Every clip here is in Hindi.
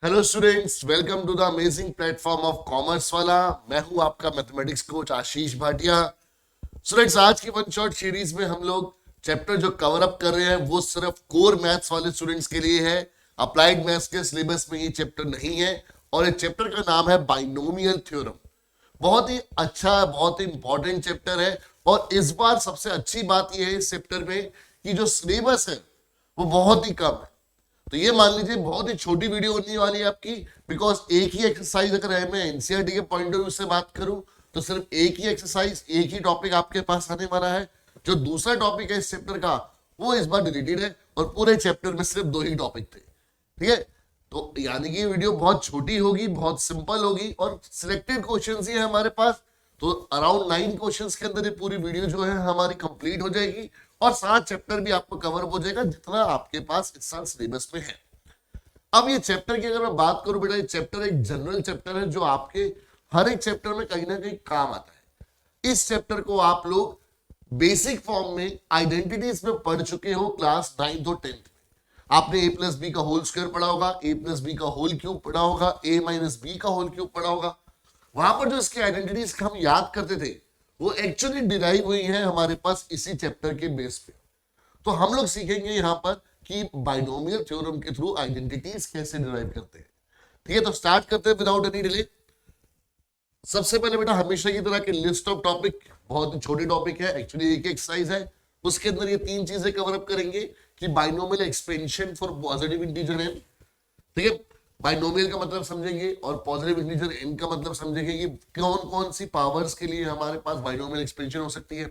Hello students, welcome to the amazing platform of commerce वाला। मैं हूं आपका mathematics coach Ashish Bhatia. Students, आज की वन शॉट सीरीज में हम लोग चैप्टर जो कवर अप कर रहे हैं वो सिर्फ कोर मैथ्स वाले स्टूडेंट्स के लिए है। अप्लाइड मैथ्स के सिलेबस में ये चैप्टर नहीं है और इस चैप्टर का नाम है बाइनोमियल थ्योरम। बहुत ही अच्छा, बहुत ही इंपॉर्टेंट चैप्टर है। और इस बार सबसे अच्छी बात यह है इस चैप्टर में कि जो सिलेबस है वो बहुत ही कम है। तो ये मान लीजिए बहुत ही छोटी वीडियो होने वाली है आपकी, बिकॉज एक ही एक्सरसाइज, अगर मैं एनसीईआरटी के पॉइंट ऑफ व्यू से बात करूं तो सिर्फ एक ही एक्सरसाइज, एक ही टॉपिक आपके पास आने वाला है। जो दूसरा टॉपिक है इस चैप्टर का वो इस बार डिलीटेड है और पूरे चैप्टर में सिर्फ दो ही टॉपिक थे। ठीक है, तो यानी कि वीडियो बहुत छोटी होगी, बहुत सिंपल होगी और सिलेक्टेड क्वेश्चंस ही है हमारे पास। तो अराउंड 9 क्वेश्चंस के अंदर ये पूरी वीडियो जो है हमारी कंप्लीट हो जाएगी और 7 चैप्टर भी आपको कवर हो जाएगा जितना आपके पास इस साल सिलेबस में है। अब ये चैप्टर की अगर मैं बात करूं बेटा, ये चैप्टर एक जनरल चैप्टर है जो आपके हर एक चैप्टर में कहीं ना कहीं काम आता है। इस चैप्टर को आप लोग बेसिक फॉर्म में आइडेंटिटीज में पढ़ चुके हो क्लास 9th और 10th में। आपने ए प्लस बी का होल स्क्वायर पढ़ा होगा, ए प्लस बी का होल क्यूब पढ़ा होगा, ए माइनस बी का होल क्यूब पढ़ा होगा। वहां पर जो इसकी आइडेंटिटीज हम याद करते थे वो एक्चुअली डिराइव हुई है हमारे पास इसी चैप्टर के बेस पे। तो हम लोग सीखेंगे यहाँ पर कि बाइनोमियल थ्योरम के थ्रू आइडेंटिटीज कैसे डिराइव करते हैं। ठीक है, तो स्टार्ट करते हैं विदाउट एनी डिले। सबसे पहले बेटा हमेशा की तरह के लिस्ट ऑफ टॉपिक, बहुत ही छोटे टॉपिक है, एक्चुअली एक एक्सरसाइज है। उसके अंदर ये 3 चीजें कवर अप करेंगे कि binomial expansion for positive integer n. ठीक है, बाइनोमियल का मतलब समझेंगे और पॉजिटिव इंटीजर एन का मतलब समझेंगे कि कौन कौन सी पावर्स के लिए हमारे पास बाइनोमियल एक्सपेंशन हो सकती है।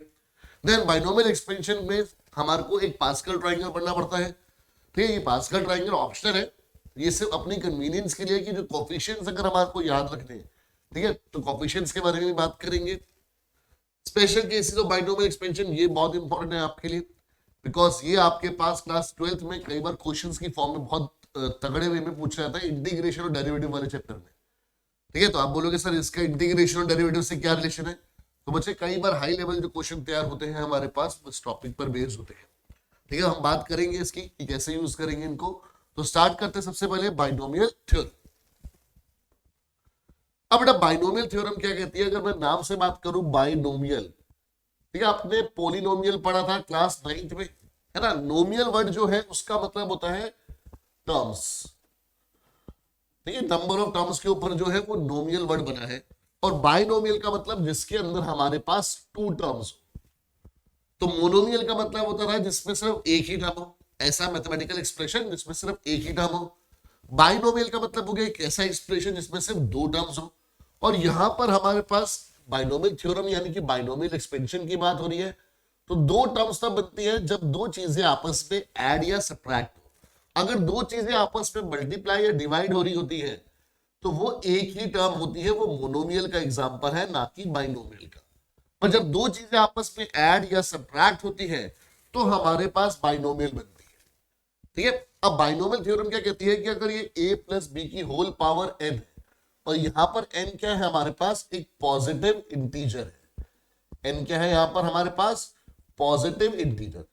देन बाइनोमियल एक्सपेंशन में हमारे को एक पास्कल ट्रायंगल पढ़ना पड़ता है। ठीक है, ये पास्कल ट्रायंगल ऑप्शनल है, ये सिर्फ अपनी कन्वीनियंस के लिए कि जो कोफिशिएंट्स अगर हमारे को याद रखने हैं। ठीक है, तो कोफिशिएंट्स के बारे में बात करेंगे। Special cases of binomial expansion ये बहुत इंपॉर्टेंट है आपके लिए, बिकॉज ये आपके पास क्लास 12th में कई बार क्वेश्चंस की फॉर्म में बहुत तगड़े वे में पूछा जाता है इंटीग्रेशन और डेरिवेटिव वाले चैप्टर में। ठीक है, तो आप बोलोगे सर इसका इंटीग्रेशन और डेरिवेटिव से क्या रिलेशन है। तो बच्चे कई बार हाई लेवल जो क्वेश्चन तैयार होते हैं हमारे पास उस टॉपिक पर बेस्ड होते हैं। ठीक है, हम बात करेंगे इसकी कि कैसे यूज करेंगे इनको। तो स्टार्ट करते हैं सबसे पहले बाइनोमियल थ्योरम। अब बेटा बाइनोमियल थ्योरम क्या कहती है, अगर मैं नाम से बात करूं बाइनोमियल। ठीक है, आपने पोलिनोमियल पढ़ा था क्लास 9th में, है ना। नोमियल वर्ड जो है उसका मतलब होता है टर्म्स। ठीक है, नंबर ऑफ टर्म्स के ऊपर जो है वो नोमियल वर्ड बना है। और बाइनोमियल का मतलब जिसके अंदर हमारे पास 2 टर्म्स हो। तो मोनोमियल का मतलब होता है जिसमें सिर्फ एक ही टर्म हो, ऐसा मैथमेटिकल एक्सप्रेशन जिसमें सिर्फ एक ही टर्म हो। बाइनोमियल का मतलब हो गया एक ऐसा एक्सप्रेशन जिसमें सिर्फ 2 टर्म्स हो। और यहां पर हमारे पास बाइनोमियल थ्योरम यानी कि बाइनोमियल एक्सपेंशन की बात हो रही है। तो 2 टर्म्स तब बनती है जब 2 चीजें आपस में ऐड या सब्ट्रैक्ट हो। अगर 2 चीजें आपस में मल्टीप्लाई या डिवाइड हो रही होती है तो वो एक ही टर्म होती है, वो मोनोमियल का एग्जांपल है, ना कि बाइनोमियल का। पर जब 2 चीजें आपस में ऐड या सब्ट्रैक्ट होती है तो हमारे पास बाइनोमियल बनती है। ठीक है, अब बाइनोमियल थ्योरम क्या कहती है कि अगर ये a प्लस बी की होल पावर n है और यहां पर n क्या है हमारे पास, एक पॉजिटिव इंटीजर है। n क्या है यहां पर हमारे पास, पॉजिटिव इंटीजर।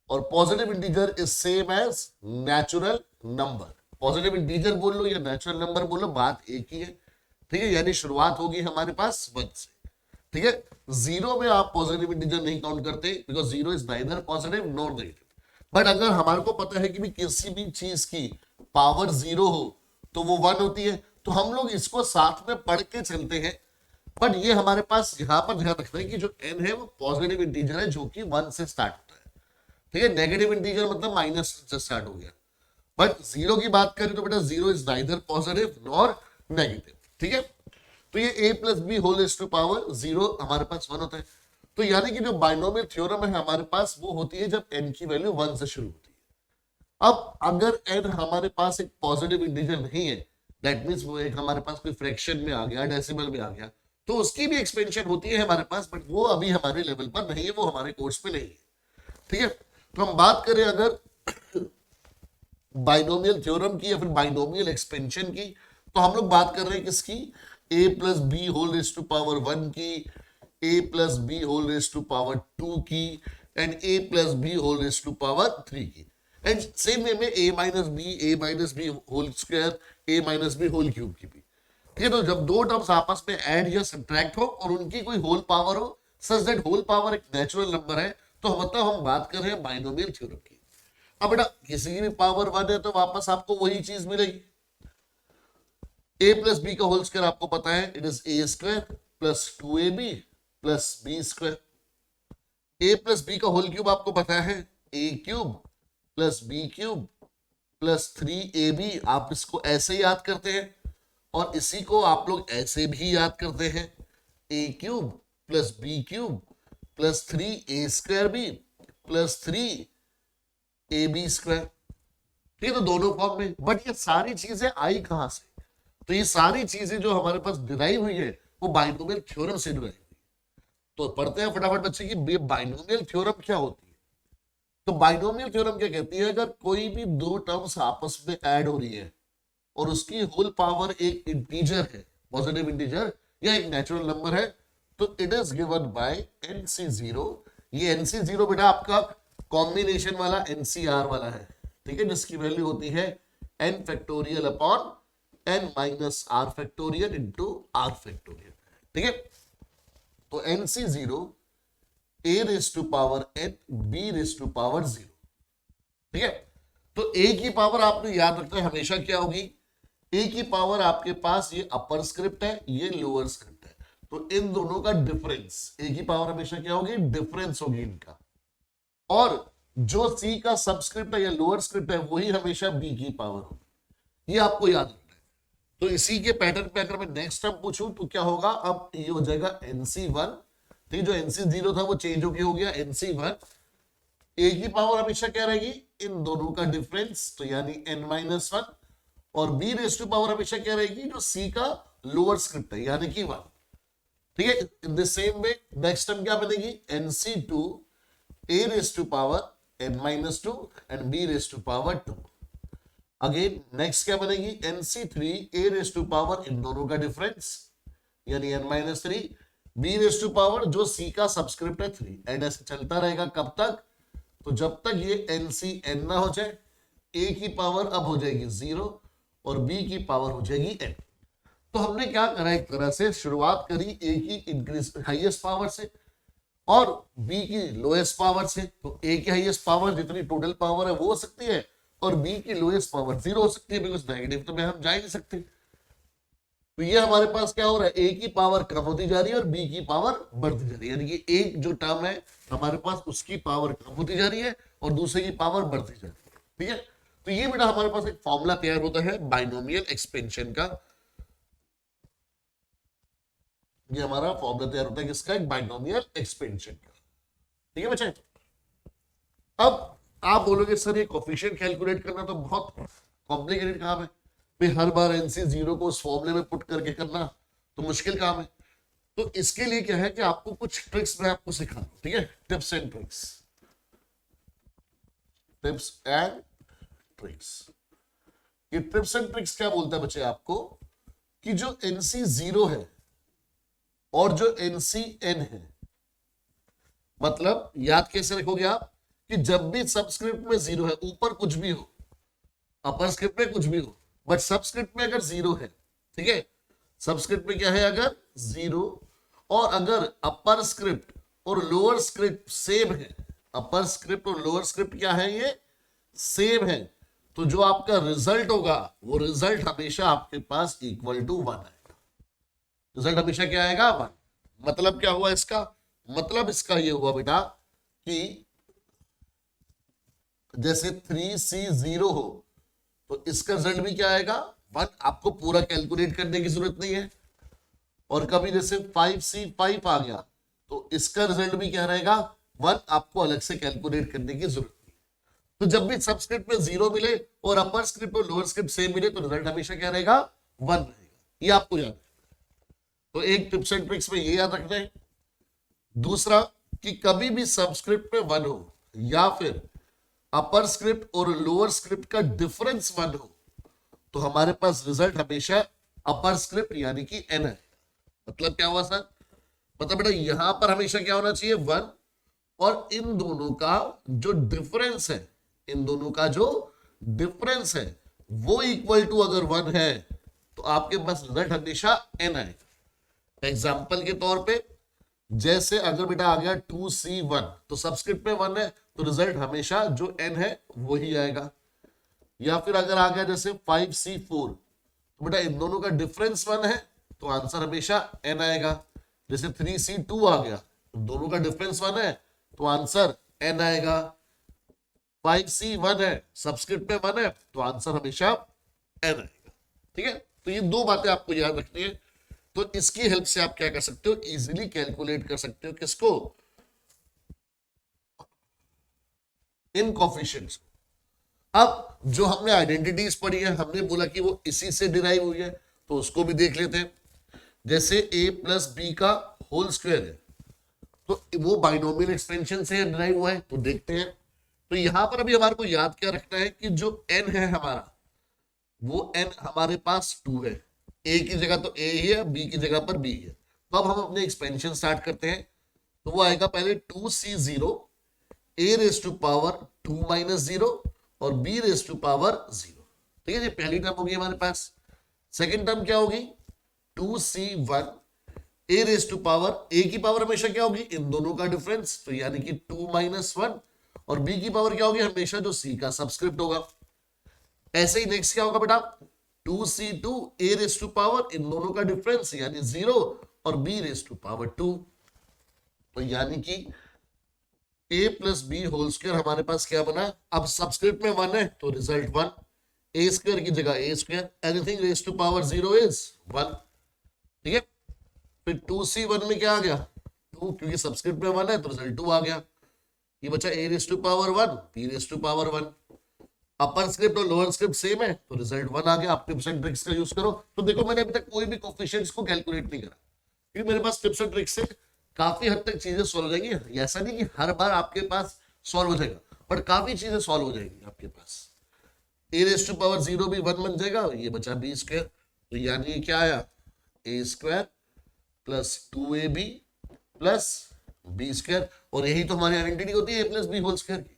और positive integer is same as natural number. Positive integer बोल लो या नेचुरल नंबर बोल लो, बात एक ही है। ठीक है, यानी शुरुआत होगी हमारे पास 1 से। ठीक है, 0 में आप पॉजिटिव इंटीजर नहीं काउंट करते because 0 is neither positive nor negative. But अगर हमारे को पता है कि भी किसी भी चीज की पावर 0 हो तो वो 1 होती है, तो हम लोग इसको साथ में पढ़ के चलते हैं। बट ये हमारे पास यहाँ पर ध्यान रखना है कि जो n है वो पॉजिटिव इंटीजर है जो कि 1 से स्टार्ट होता है। ठीक है, नेगेटिव इंटीजर मतलब माइनस से स्टार्ट हो गया। बट 0 की बात करें तो बेटा 0 is neither positive nor negative. ठीक है, तो ये a plus b whole raised to power 0 हमारे पास 1 होता है। तो यानी कि जो बाइनोमियल थ्योरम है हमारे पास वो होती है जब n की वैल्यू 1 से शुरू होती है। अब अगर n हमारे पास एक पॉजिटिव इंटीजर नहीं है, दैट मींस वो एक हमारे पास कोई फ्रैक्शन में आ गया, डेसिमल में आ गया, तो उसकी भी एक्सपेंशन होती है हमारे पास, बट वो अभी हमारे लेवल पर नहीं है, वो हमारे कोर्स में नहीं है। ठीक है, तो हम बात करें अगर बाइनोमियल थ्योरम की या फिर बाइनोमियल एक्सपेंशन की, तो हम लोग बात कर रहे हैं किसकी, a plus b whole raised to power 1 की, a plus b whole raised to power 2 की and a plus b whole raised to power 3 की। एंड सेम वे में a minus b whole square a minus b whole cube की भी। ठीक है, तो जब दो टर्म्स आपस में ऐड या सब्ट्रैक्ट हो और उनकी कोई होल पावर हो सच दैट होल पावर एक नेचुरल नंबर है, तो मतलब हम बात कर रहे हैं बाइनोमियल थ्योरम की। अब बेटा किसी की भी पावर 1 है तो वापस आपको वही चीज मिलेगी, a प्लस बी का होल स्क्वायर आपको पता है it is a square plus 2ab plus b square. a plus b का होल क्यूब आपको पता है a cube plus b cube plus 3ab। आप इसको ऐसे याद करते हैं और इसी को आप लोग ऐसे भी याद करते हैं, a cube plus b cube plus 3a square b plus 3ab square. ठीक है, तो दोनों फॉर्म में। बट ये सारी चीजें आई कहां से? तो ये सारी चीजें जो हमारे पास डिराइव हुई है वो बाइनोमियल थ्योरम से डिराइव हुई। तो पढ़ते हैं फटाफट बच्चे की बाइनोमियल थ्योरम क्या होती है। तो बाइनोमियल थ्योरम क्या कहती है, अगर कोई भी दो टर्म्स आपस में ऐड हो रही है और उसकी होल पावर एक इंटीजर है, पॉजिटिव इंटीजर या एक नेचुरल नंबर है, तो it is given by NC0। ये NC0 बेटा आपका कॉम्बिनेशन वाला NCR वाला है, ठीक है, जिसकी वैल्यू होती है n factorial upon n minus r factorial into r factorial. ठीक है, तो NC0 a raise to power n b raise to power 0। ठीक है, तो a की पावर आपने याद रखना है हमेशा क्या होगी, a की पावर आपके पास ये अपर स्क्रिप्ट है, ये लोअर स्क्रिप्ट है, तो इन दोनों का डिफरेंस, a की पावर हमेशा क्या होगी, डिफरेंस होगी इनका। और जो c का सबस्क्रिप्ट है या लोअर स्क्रिप्ट है वही हमेशा b की पावर होगी, ये आपको याद रखना है। तो इसी के पैटर्न पे अगर मैं नेक्स्ट टर्म पूछूं तो क्या होगा, अब ये हो जाएगा NC1। ठीक, जो NC0 था वो चेंज हो गया NC1। a की पावर हमेशा क्या रहेगी, इन दोनों का डिफरेंस, तो यानी n-1, और b रेज टू पावर हमेशा क्या रहेगी, जो c का लोअर स्क्रिप्ट है यानी कि 1। ठीक है, in the same way next term क्या बनेगी, NC2 a raise to power n-2 and b raise to power 2। Again next क्या बनेगी, NC3 a raise to power इन दोनों का डिफरेंस यानी n-3, b raise to power जो c का सबस्क्रिप्ट है 3, एंड ऐसे चलता रहेगा कब तक, तो जब तक ये NCn ना हो जाए। a की पावर अब हो जाएगी 0 और b की पावर हो जाएगी n। तो हमने क्या करा, एक तरह से शुरुआत करी a की इंक्रीज हाईएस्ट पावर से और b की लोएस्ट पावर से। तो a की हाईएस्ट पावर जितनी टोटल पावर है वो हो सकती है और b की लोएस्ट पावर 0 हो सकती है, बिकॉज नेगेटिव तो में हम जा ही नहीं सकते। तो ये हमारे पास क्या हो रहा है, a की पावर कम होती जा रही है और b की पावर बढ़ती जा रही है, यानी कि एक जो टर्म है हमारे पास उसकी पावर कम होती जा रही है और दूसरे की पावर बढ़ती जा रही है। ठीक है, तो ये बेटा हमारे पास एक फॉर्मूला तैयार होता है बाइनोमियल एक्सपेंशन का। ये हमारा फॉर्मूला तैयार होता है किसका, एक बाइनोमियल एक्सपेंशन का। ठीक है बच्चे, अब आप बोलोगे सर ये कोफिशिएंट कैलकुलेट करना तो बहुत कॉम्प्लिकेटेड काम है, भाई हर बार NC0 को उस फॉर्मूले में पुट करके करना तो मुश्किल काम है। तो इसके लिए क्या है कि आपको कुछ ट्रिक्स मैं आपको सिखा दूं, ठीक है, tips and tricks, tips and tricks. ये टिप्स एंड ट्रिक्स क्या बोलता है बच्चे आपको, कि जो NC0 है और जो NCn है, मतलब याद कैसे रखोगे आप, कि जब भी सबस्क्रिप्ट में 0 है, ऊपर कुछ भी हो, अपर स्क्रिप्ट में कुछ भी हो, बट सबस्क्रिप्ट में अगर 0 है, ठीक है, सबस्क्रिप्ट में क्या है अगर 0, और अगर अपर स्क्रिप्ट और लोअर स्क्रिप्ट सेम है, अपर स्क्रिप्ट और लोअर स्क्रिप्ट क्या है, ये सेम है, तो जो आपका रिजल्ट होगा वो रिजल्ट हमेशा आपके पास इक्वल टू 1 आएगा। रिजल्ट हमेशा क्या आएगा, 1। मतलब क्या हुआ इसका, मतलब इसका ये हुआ बेटा कि जैसे 3C0 हो तो इसका रिजल्ट भी क्या आएगा, 1। आपको पूरा कैलकुलेट करने की जरूरत नहीं है। और कभी जैसे 5C5 आ गया तो इसका रिजल्ट भी क्या रहेगा, 1। आपको अलग से कैलकुलेट करने की जरूरत नहीं। तो जब भी सबस्क्रिप्ट में 0 मिले और अपर स्क्रिप्ट और लोअर स्क्रिप्ट सेम मिले तो रिजल्ट हमेशा क्या रहेगा, 1 रहेगा। ये आपको याद है। तो एक टिप्स एंड ट्रिक्स में ये याद रखना है। दूसरा कि कभी भी सबस्क्रिप्ट में 1 हो या फिर अपर स्क्रिप्ट और लोअर स्क्रिप्ट का डिफरेंस 1 हो तो हमारे पास रिजल्ट हमेशा अपर स्क्रिप्ट यानी कि n है। मतलब क्या हुआ सर, मतलब बेटा यहां पर हमेशा क्या होना चाहिए, 1, और इन दोनों का जो डिफरेंस है इन दोनों का जो डिफरेंस है वो इक्वल टू अगर 1 है तो आपके पास रिजल्ट हमेशा n आएगा। एग्जाम्पल के तौर पे जैसे अगर बेटा आ गया 2C1 तो सबस्क्रिप्ट में 1 है तो रिजल्ट हमेशा जो n है वही आएगा। या फिर अगर आ गया जैसे 5C4 तो बेटा इन दोनों का डिफरेंस 1 है तो आंसर हमेशा n आएगा। जैसे 3C2 आ गया दोनों का डिफरेंस 1 है तो आंसर n आएगा। 5C1 है सबस्क्रिप्ट में 1 है तो आंसर हमेशा n आएगा। ठीक है, तो ये दो बातें आपको याद रखनी है। तो इसकी हेल्प से आप क्या कर सकते हो, इजीली कैलकुलेट कर सकते हो किसको, इन कोफिशिएंट्स। अब जो हमने आइडेंटिटीज पढ़ी है हमने बोला कि वो इसी से डिराइव हुई है तो उसको भी देख लेते हैं। जैसे a प्लस बी का होल स्क्वायर है तो वो बाइनोमियल एक्सपेंशन से डिराइव हुआ है तो देखते हैं। तो यहां पर अभी हमारे को याद क्या रखना है कि जो n है हमारा वो n हमारे पास 2 है, a की जगह तो a ही है, b की जगह पर b है। तो अब हम अपने एक्सपेंशन स्टार्ट करते हैं। तो वो आएगा पहले 2C0 a raise to power 2 minus 0 और b रेज टू पावर 0। ठीक है, ये पहली टर्म होगी हमारे पास। सेकेंड टर्म क्या होगी 2C1 a raise to power, a की पावर हमेशा क्या होगी इन दोनों का डिफरेंस तो यानी कि 2 माइनस 1 और b की पावर क्या होगी हमेशा जो c का सबस्क्रिप्ट होगा। ऐसे ही नेक्स्ट क्या होगा बेटा 2C2 a raise to power इन दोनों का डिफरेंस यानी 0 और b रेज टू पावर 2। तो यानी कि a plus b whole square हमारे पास क्या बना, अब सबस्क्रिप्ट में 1 है तो रिजल्ट 1, a स्क्वायर की जगह a square, anything raise to power 0 is 1। ठीक है, फिर 2C1 में क्या आ गया 2 क्योंकि सबस्क्रिप्ट में 1 है तो रिजल्ट 2 आ गया। ये बचा a raise to power 1 b raise to power 1। Upper script और लोअर स्क्रिप्ट सेम है तो रिजल्ट 1 आ गया। आप टिप्स एंड ट्रिक्स का यूज करो। तो देखो मैंने अभी तक कोई भी कोफिशिएंट्स को कैलकुलेट नहीं करा क्योंकि मेरे पास टिप्स एंड ट्रिक्स से काफी हद तक चीजें सॉल्व हो जाएंगी। ऐसा नहीं कि हर बार आपके पास सॉल्व हो जाएगा बट काफी चीजें सॉल्व हो जाएंगी आपके पास। a रेज टू पावर 0 भी 1 बन जाएगा, ये बचा b स्क्वायर तो यानी क्या आया a square plus 2ab plus b square. और यही तो हमारी आइडेंटिटी होती है a plus b whole square की।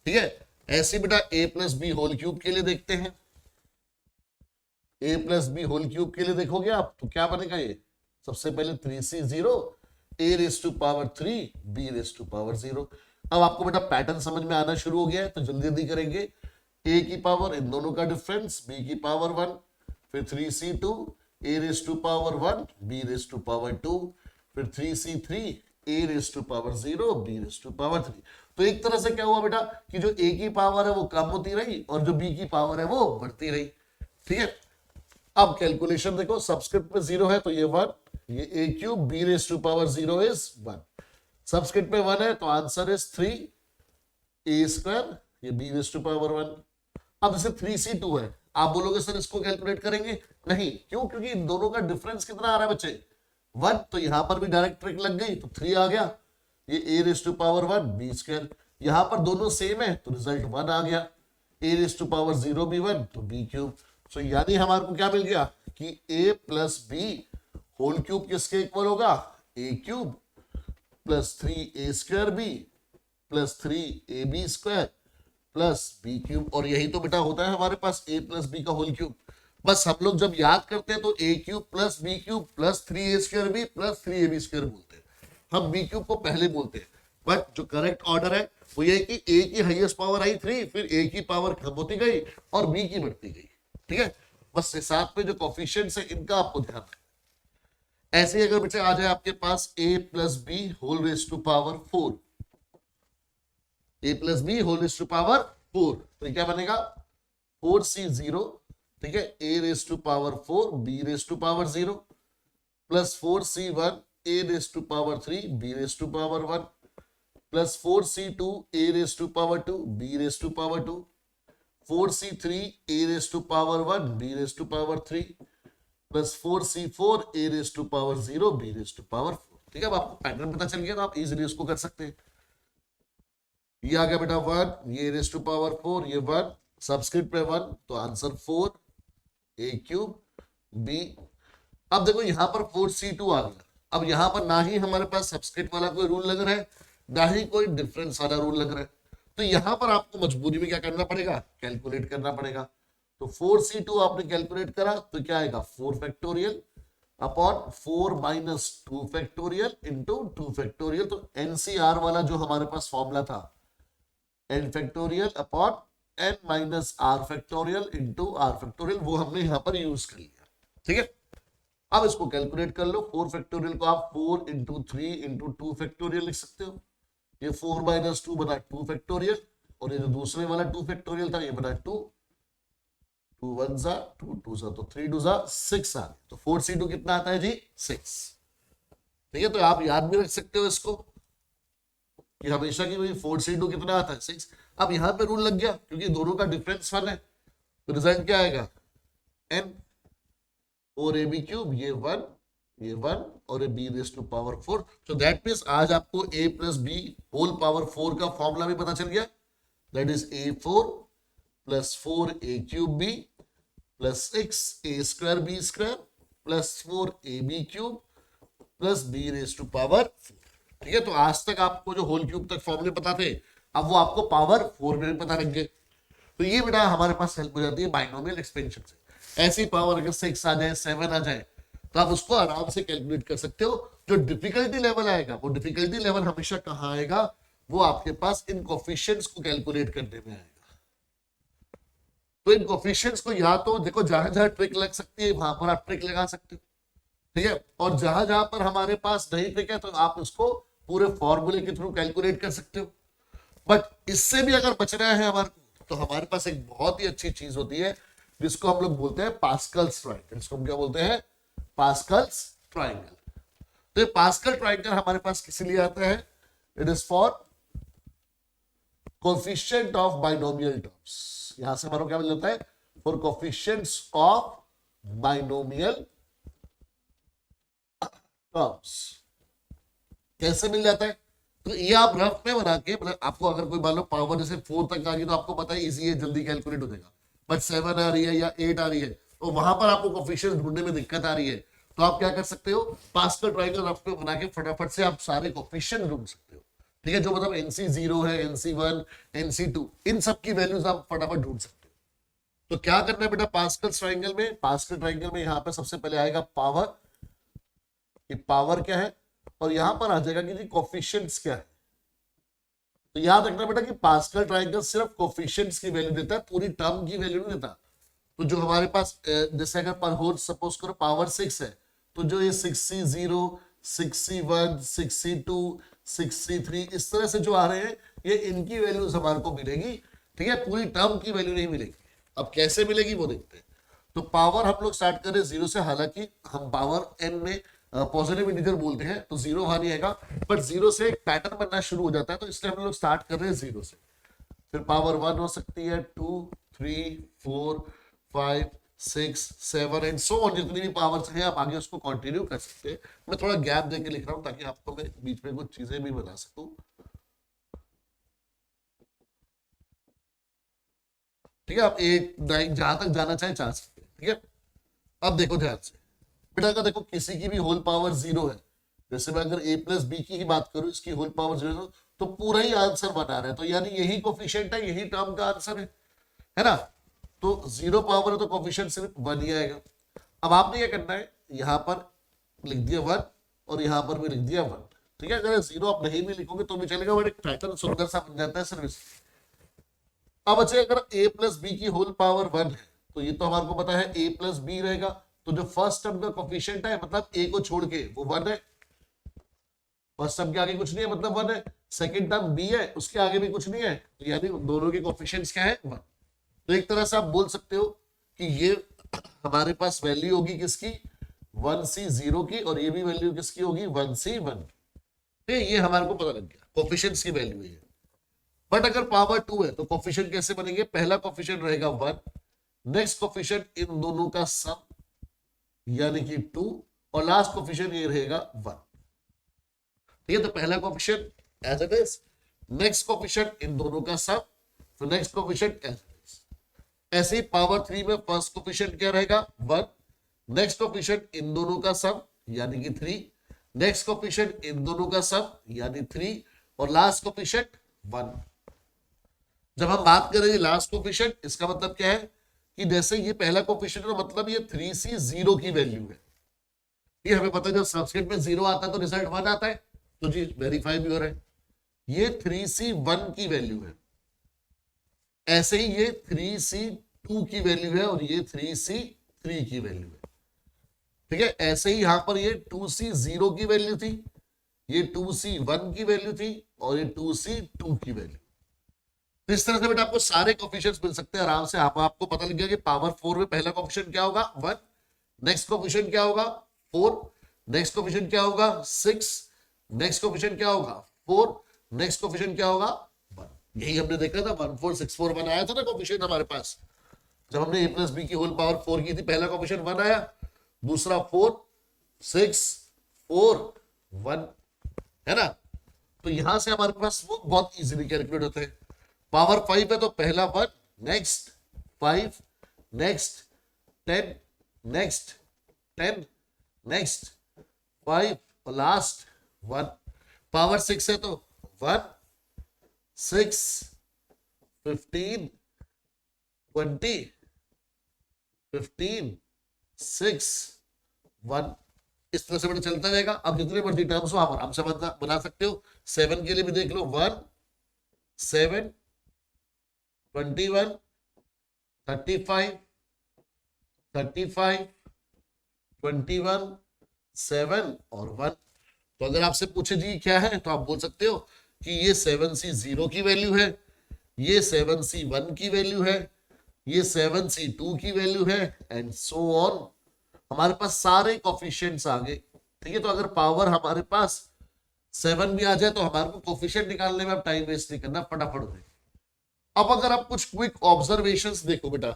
ठीक है, ऐसे बेटा a plus b whole cube के लिए देखते हैं। a plus b whole cube के लिए देखोगे आप तो क्या बनेगा, ये सबसे पहले 3C0 a raise to power 3 b raise to power 0। अब आपको बेटा पैटर्न समझ में आना शुरू हो गया है तो जल्दी जल्दी करेंगे। a की पावर इन दोनों का डिफरेंस b की पावर 1, फिर 3C2 a raise to power 1 b raise to power 2, फिर 3C3 a raise to power 0 b raise to power 3। तो एक तरह से क्या हुआ बेटा कि जो a की पावर है वो कम होती रही और जो b की पावर है वो बढ़ती रही। ठीक है, अब कैलकुलेशन देखो सबस्क्रिप्ट में 0 है तो ये 1, ये a cube b raise to power 0 is 1। Subscript में 1 है तो आंसर इज 3 a स्क्वायर, ये b रेज टू पावर 1। अब जैसे 3C2 है आप बोलोगे सर इसको कैलकुलेट करेंगे, नहीं क्यों, क्योंकि इन दोनों का डिफरेंस कितना आ रहा है बच्चे 1 तो यहां पर भी डायरेक्ट ट्रिक लग गई तो 3 आ गया। ये a raise to power 1 b square, यहां पर दोनों सेम है तो रिजल्ट 1 आ गया। a रेज टू पावर 0 भी 1 तो b क्यूब। सो यानी हमारे को क्या मिल गया कि a plus b whole cube किसके इक्वल होगा a cube plus 3a square b plus 3ab square plus b cube. और यही तो बेटा होता है हमारे पास a प्लस बी का होल क्यूब। बस हम लोग जब याद करते हैं तो a cube plus b cube plus 3a square b plus 3ab square बोलते हैं, हम b क्यूब को पहले बोलते हैं। बट जो करेक्ट ऑर्डर है वो ये कि a की हाईएस्ट पावर आई 3, फिर a की पावर कम होती गई और b की बढ़ती गई। ठीक है, बस साथ में जो कोफिशिएंट्स है इनका आपको ध्यान रखना। ऐसे ही अगर बच्चे आ जाए आपके पास a plus b whole raise to power 4, a plus b whole raise to power 4 तो क्या बनेगा 4C0। ठीक है, a raise to power 4 b raise to power 0 plus 4C1 a raise to power 3 b raise to power 1 plus 4C2 a raise to power 2 b raise to power 2, 4C3 a raise to power 1 b raise to power 3 plus 4C4 a raise to power 0 b raise to power 4। ठीक है, अब आपको पैटर्न पता चल गया तो आप इजीली उसको कर सकते हैं। ये आ गया बेटा 1, ये रेज टू पावर 4, ये 1 सबस्क्रिप्ट में 1 तो आंसर 4 a क्यूब b। अब देखो यहां पर 4C2 आ गया। अब यहां पर ना ही हमारे पास सबस्क्रिप्ट वाला कोई रूल लग रहा है ना ही कोई डिफरेंस वाला रूल लग रहा है। तो यहां पर आपको मजबूरी में क्या करना पड़ेगा, कैलकुलेट करना पड़ेगा। तो 4c2 आपने कैलकुलेट करा तो क्या आएगा 4 factorial upon 4 minus 2 factorial into 2 factorial. तो एनसीआर वाला जो हमारे पास फॉर्मूला था n factorial upon n minus r factorial into r factorial, वो हमने यहां पर यूज कर लिया। ठीक है, अब इसको कैलकुलेट कर लो। 4 फैक्टोरियल को आप 4 इंटू 3 इंटू 2 फैक्टोरियल लिख सकते हो। ये 4 माइनस 2 बना 2 फैक्टोरियल, और ये जो दूसरे वाला 2 फैक्टोरियल था ये बना 2 2 1 जा 2 2 जा, तो 3 2 जा 6 आ। तो 4c2 कितना आता है जी 6। ठीक है, तो आप याद भी रख सकते हो इसको कि हमेशा की वही 4c2 कितना आता है 6। अब यहां पे रूल लग गया क्योंकि दोनों का डिफरेंस 1 है, तो रिजल्ट क्या आएगा n और ए बी क्यूब, ये 1 और a b raise to power 4। तो दैट मीन्स आज आपको a plus b whole power 4 का फॉर्मूला भी पता चल गया। That is a4 plus 4 a cube b plus 6 a square b square plus 4 a b cube plus b raise to power 4। ठीक है, तो आज तक आपको जो होल क्यूब तक फॉर्मूले पता थे, अब वो आपको पावर 4 में भी पता लग गए। तो ये बेटा हमारे पास हेल्प हो जाती है बाइनोमियल एक्सपेंशन से। ऐसी पावर अगर 6 आ जाए 7 आ जाए तो आप उसको आराम से कैलकुलेट कर सकते हो। जो डिफिकल्टी लेवल आएगा वो डिफिकल्टी लेवल हमेशा कहाँ आएगा, वो आपके पास इन कोफिशिएंट्स को कैलकुलेट करने में आएगा। तो इन कोफिशिएंट्स को या तो देखो जहां जहां ट्रिक लग सकती है वहां पर आप ट्रिक लगा सकते हो। ठीक है, और जहां जहां पर हमारे पास नहीं ट्रिक है तो आप उसको पूरे फॉर्मूले के थ्रू कैलकुलेट कर सकते हो। बट इससे भी अगर बचना है हमारे को, तो हमारे पास एक बहुत ही अच्छी चीज होती है जिसको हम लोग बोलते हैं पास्कल्स ट्रायंगल। इसको हम क्या बोलते हैं, पास्कल्स ट्रायंगल। तो ये पास्कल ट्रायंगल हमारे पास किस लिए आता है, it is for coefficient of binomial terms. यहां से हमारा क्या मिल जाता है, for coefficients of binomial terms. कैसे मिल जाता है, तो ये आप रफ में बना के, मतलब आपको अगर कोई मान लो पावर जैसे 4 तक आ गई तो आपको पता है इजी है, जल्दी कैलकुलेट हो जाएगा। बट 7 आ रही है या 8 आ रही है तो वहां पर आपको कोफिशिएंट्स ढूंढने में दिक्कत आ रही है, तो आप क्या कर सकते हो, पास्कल ट्रायंगल रफ में बना के फटाफट से आप सारे कोफिशिएंट ढूंढ सकते हो। ठीक है, जो मतलब NC0 है, NC1, NC2, इन सब की वैल्यूज आप फटाफट ढूंढ सकते हो। तो क्या करना है बेटा पास्कल ट्रायंगल में, पास्कल ट्रायंगल में यहाँ पे सबसे पहले आएगा पावर, कि पावर क्या है, और यहां पर आ जाएगा कि कोफिशिएंट्स क्या है। तो याद रखना बेटा कि पास्कल ट्रायंगल सिर्फ कोफिशिएंट्स की वैल्यू देता है, पूरी टर्म की वैल्यू नहीं देता। तो जो हमारे पास जैसे अगर पर होल सपोज करो पावर 6 है, तो जो ये 6C0, 6C1, 6C2, 6C3 इस तरह से जो आ रहे हैं, ये इनकी वैल्यूज हमारे को मिलेगी। ठीक है, पूरी टर्म की वैल्यू नहीं मिलेगी। अब कैसे मिलेगी वो देखते हैं। तो पावर हम लोग स्टार्ट करें 0 से, हालांकि हम पावर n में पॉजिटिव इंटीजर बोलते हैं तो 0 वहां नहीं आएगा, बट 0 से एक पैटर्न बनना शुरू हो जाता है, तो इसलिए हम लोग स्टार्ट कर रहे हैं 0 से। फिर पावर 1 हो सकती है, 2 3 4 5 6 7 एंड सो ऑन, जितनी भी पावर्स हैं आप आगे उसको कंटिन्यू कर सकते हैं। मैं थोड़ा गैप देके लिख रहा हूं ताकि आपको मैं बीच में कुछ चीजें भी बता सकूं। ठीक है, आप 8 9 जहां तक जाना चाहे जा सकते हैं। ठीक है, अब देखो ध्यान से बेटा का, देखो किसी की भी होल पावर 0 है, जैसे मैं अगर a प्लस बी की ही बात करूं, इसकी होल पावर 0 तो पूरा ही आंसर बना रहे हैं, तो यानी यही कोफिशिएंट है, यही टर्म का आंसर है ना। तो 0 पावर है तो कोफिशिएंट सिर्फ 1 ही आएगा। अब आपने क्या करना है, यहां पर लिख दिया 1 और यहां पर भी लिख दिया 1। ठीक है, अगर 0 आप नहीं भी लिखोगे तो भी चलेगा, बट एक पैटर्न सुंदर सा बन जाता है सर्विस। अब अच्छा, अगर a प्लस बी की होल पावर 1 है तो ये तो हमारे को पता है a प्लस बी रहेगा, तो जो फर्स्ट टर्म का कोफिशिएंट है मतलब a को छोड़ के वो 1 है, फर्स्ट टर्म के आगे कुछ नहीं है मतलब 1 है। सेकंड टर्म b है, उसके आगे भी कुछ नहीं है, तो यानी दोनों के कोफिशिएंट्स क्या है 1। तो एक तरह से आप बोल सकते हो कि ये हमारे पास वैल्यू होगी किसकी 1C0 की, और ये भी वैल्यू किसकी होगी 1C1। ये हमारे को पता लग गया कोफिशिएंट्स की वैल्यू है। बट अगर पावर 2 है तो कोफिशिएंट कैसे बनेंगे, पहला कोफिशिएंट रहेगा 1, नेक्स्ट कोफिशिएंट इन दोनों का सम यानी कि 2, और लास्ट कोफिशिएंट ये रहेगा 1। ठीक है, तो पहला coefficient as it is, next coefficient इन दोनों का सम, फिर next coefficient as it is. ऐसे ही पावर 3 में फर्स्ट कोफिशिएंट क्या रहेगा 1, नेक्स्ट कोफिशिएंट इन दोनों का सम यानी कि 3, नेक्स्ट कोफिशिएंट इन दोनों का सम यानी 3, और लास्ट कोफिशिएंट 1। जब हम बात करेंगे लास्ट कोफिशिएंट, इसका मतलब क्या है कि जैसे ये पहला कोफिशिएंट है, मतलब ये 3C 0 की वैल्यू है। ये हमें पता है जब सबस्क्रिप्ट में 0 आता है तो रिजल्ट 1 आता है, तो जी वेरीफाई भी हो रहा है। ये 3C 1 की वैल्यू है, ऐसे ही ये 3C 2 की वैल्यू है और ये 3C 3 की वैल्यू है। ठीक है, ऐसे ही यहां पर ये 2C 0 की वैल्यू थी, ये 2C 1 की वैल्यू थी और ये 2C 2 की वैल्यू। तो इस तरह से बेटा आपको सारे कोफिशिएंट्स मिल सकते हैं आराम से। आपको पता लग गया कि पावर 4 में पहला कोफिशिएंट क्या होगा 1, नेक्स्ट कोफिशिएंट क्या होगा 4, नेक्स्ट कोफिशिएंट क्या होगा 6, नेक्स्ट कोफिशिएंट क्या होगा 4, नेक्स्ट कोफिशिएंट क्या होगा 1। यही हमने देखा था 1 4 6 4 1 आया था ना कोफिशिएंट हमारे पास, जब हमने a प्लस बी की होल पावर 4 की थी। पहला कोफिशिएंट 1 आया, दूसरा 4 6 4 1, है ना। तो यहां से हमारे पास वो बहुत इजीली कैलकुलेट होते हैं। पावर 5 है तो पहला 1, नेक्स्ट 5, नेक्स्ट 10, नेक्स्ट 10, नेक्स्ट 5 और लास्ट 1। पावर 6 है तो 1 6 15 20 15 6 1। इस तरह से बेटा चलता रहेगा। अब जितने मर्जी टर्म्स हो आप आराम से बना सकते हो। 7 के लिए भी देख लो 1 7 21 35 35 21 7 और 1। तो अगर आपसे पूछे जी क्या है तो आप बोल सकते हो कि ये 7C 0 की वैल्यू है, ये 7C 1 की वैल्यू है, ये 7C 2 की वैल्यू है एंड सो ऑन। हमारे पास सारे कोफिशिएंट्स आ गए। ठीक है, तो अगर पावर हमारे पास 7 भी आ जाए तो हमारे को कोफिशिएंट निकालने में अब टाइम वेस्ट नहीं करना, फटाफट हो। अब अगर आप कुछ क्विक ऑब्जर्वेशंस देखो बेटा,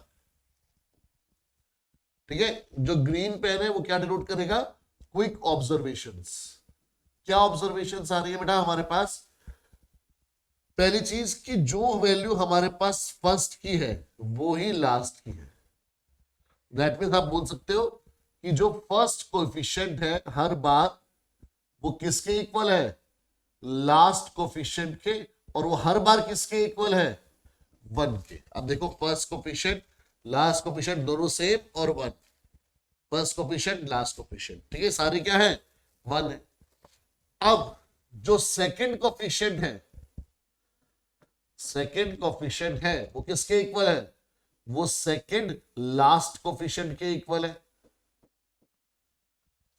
ठीक है, जो ग्रीन पेन है वो क्या डिनोट करेगा क्विक ऑब्जर्वेशंस। क्या ऑब्जर्वेशंस आ रही है बेटा हमारे पास? पहली चीज कि जो वैल्यू हमारे पास फर्स्ट की है वो ही लास्ट की है। दैट मीन्स आप बोल सकते हो कि जो फर्स्ट कोएफिशिएंट है हर बार वो किसके इक्वल है? लास्ट कोएफिशिएंट के। और वो हर बार किसके इक्वल है? 1 के। अब देखो फर्स्ट कोएफिशिएंट लास्ट कोएफिशिएंट दोनों सेम और 1। फर्स्ट कोएफिशिएंट लास्ट कोएफिशिएंट, ठीक है, सारे क्या है 1 है। अब जो सेकंड कोएफिशिएंट है, सेकंड कोएफिशिएंट है वो किसके इक्वल है? वो सेकंड लास्ट कोएफिशिएंट के इक्वल है।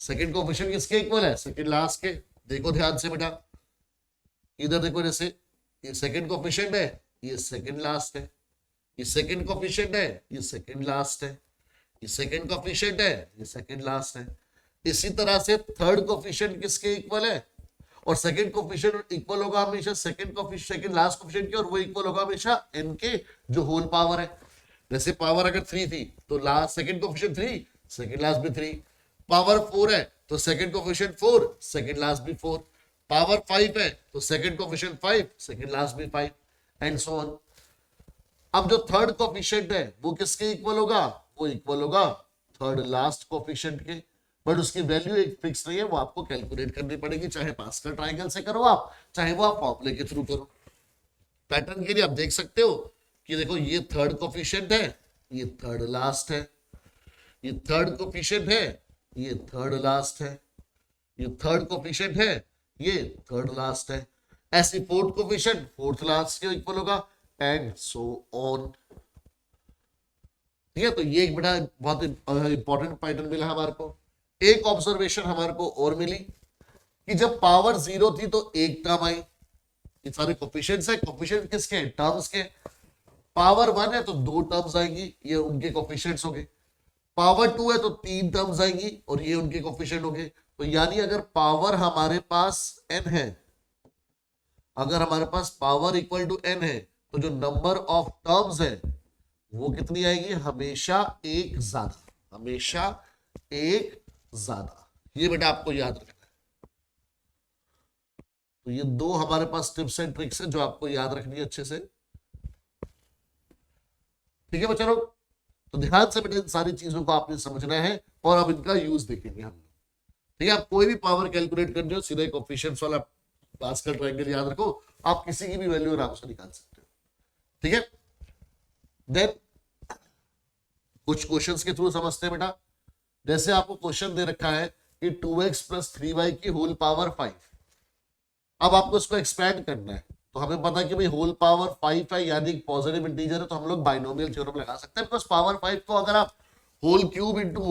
सेकंड कोएफिशिएंट किसके इक्वल है? सेकंड लास्ट के। देखो ध्यान से बेटा, इधर देखो, जैसे ये सेकंड कोएफिशिएंट है, ये सेकंड लास्ट है, ये सेकंड कोएफिशिएंट है, ये सेकंड लास्ट है, ये सेकंड कोएफिशिएंट है, ये सेकंड लास्ट है। इसी तरह से थर्ड कोएफिशिएंट किसके इक्वल है? और सेकंड कोएफिशिएंट इक्वल होगा हमेशा second coefficient, second last coefficient के, और वो इक्वल होगा हमेशा n के जो होल पावर है। जैसे पावर अगर 3 थी तो last second coefficient 3, second last भी 3। पावर 4 है तो सेकंड कोएफिशिएंट 4, सेकंड लास्ट भी 4। पावर 5 है तो सेकंड कोएफिशिएंट 5, सेकंड लास्ट भी 5 एंड सो ऑन। अब जो थर्ड कोएफिशिएंट है वो किसके इक्वल होगा? वो इक्वल होगा थर्ड लास्ट कोएफिशिएंट के। बट उसकी वैल्यू एक फिक्स नहीं है, वो आपको कैलकुलेट करनी पड़ेगी, चाहे पास्कल ट्रायंगल से करो आप, चाहे वो आप फॉर्मूले के थ्रू करो। पैटर्न के लिए आप देख सकते हो कि देखो ये थर्ड कोएफिशिएंट है, ये थर्ड लास्ट है, ये थर्ड कोएफिशिएंट है, ये थर्ड लास्ट है, ये थर्ड कोएफिशिएंट है, ये थर्ड लास्ट है। ऐसे फोर्थ कोएफिशिएंट फोर्थ लास्ट के इक्वल होगा एंड सो ऑन। ठीक है, तो ये एक बड़ा बहुत इंपॉर्टेंट पैटर्न मिला हमारे को। एक ऑब्जर्वेशन हमारे को और मिली कि जब पावर 0 थी तो एक टर्म आई। ये सारे कोएफिशिएंट्स है, कोएफिशिएंट किसके? टर्म्स के। पावर 1 है तो 2 टर्म्स आएंगी, ये उनके कोएफिशिएंट्स हो गए। पावर 2 है तो 3 टर्म्स आएंगी और ये उनके कोएफिशिएंट हो गए। तो यानी अगर पावर हमारे पास n है, अगर हमारे पास पावर इक्वल टू n है तो जो नंबर ऑफ टर्म्स है वो कितनी आएगी? हमेशा एक ज्यादा, हमेशा एक ज्यादा। ये बेटा आपको याद रखना है। तो ये 2 हमारे पास टिप्स एंड ट्रिक्स है जो आपको याद रखनी है अच्छे से। ठीक है बच्चों लोग, तो ध्यान से बेटा इन सारी चीजों को आपने समझना है और अब इनका यूज देखेंगे हम। ठीक है, आप कोई भी पावर कैलकुलेट कर रहे हो सीधे कोएफिशिएंट्स वाला पास्कल ट्रायंगल याद रखो, आप किसी की भी वैल्यू आराम से निकाल सकते हो। ठीक है, देन कुछ क्वेश्चंस के थ्रू समझते हैं बेटा। जैसे आपको क्वेश्चन दे रखा है कि 2x प्लस 3y की होल पावर 5, अब आपको इसको एक्सपेंड करना है। तो हमें पता है कि भाई होल पावर 5 है यानी पॉजिटिव इंटीजर है, तो हम लोग बाइनोमियल थ्योरम लगा सकते हैं। बिकॉज पावर 5 को अगर आप whole cube into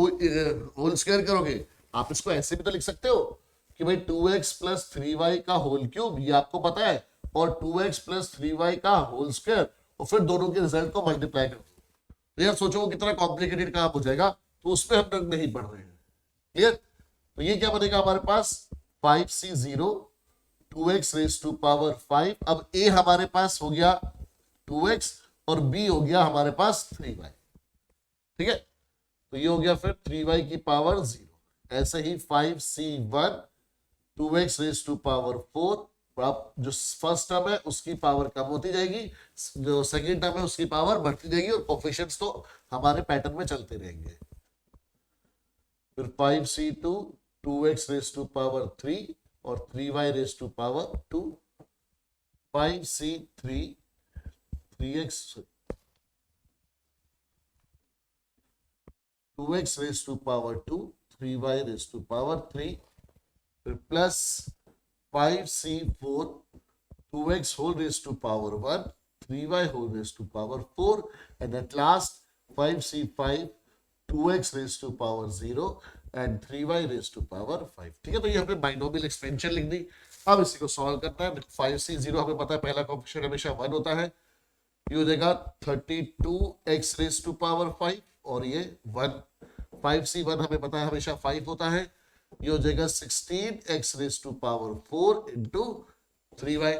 whole square करोगे, आप इसको ऐसे भी तो लिख सकते हो कि भाई 2x प्लस 3y का होल क्यूब, ये आपको पता है, और 2x प्लस 3y का होल स्क्वायर, और फिर दोनों के रिजल्ट को मल्टीप्लाई कर दो। तो यार सोचो कितना कॉम्प्लिकेटेड काम हो जाएगा, तो उसमें हम लोग नहीं पढ़ रहे हैं। क्लियर? तो ये क्या बनेगा हमारे पास 5c0 2x raise to power 5। अब a हमारे पास हो गया 2x और b हो गया हमारे पास 3y। ठीक है, तो ये हो गया फिर 3y की पावर 0। ऐसे ही 5c1 2x raise to power 4। अब जो फर्स्ट टर्म है उसकी पावर कम होती जाएगी, जो सेकेंड टर्म है उसकी पावर बढ़ती जाएगी, और कोफिशिएंट्स तो हमारे पैटर्न में चलते रहेंगे। फिर 5c2 2x raise to power 3 और 3y raise to power 2। 5c3 3x 2x raise to power 2 3y raise to power 3, फिर plus 5c4 2x whole raised to power 1 3y whole raised to power 4, and at last 5c5 2x raised to power 0 and 3y raised to power 5। ठीक है, तो ये हमने बाइनोमियल एक्सपेंशन लिख दी। अब इसी को सॉल्व करना है। 5c0 हमें पता है पहला कोएफिशिएंट हमेशा 1 होता है, ये हो जाएगा 32x raised to power 5 और ये 1। 5c1 हमें पता है हमेशा 5 होता है, ये हो जाएगा 16x raise to power 4 into 3y।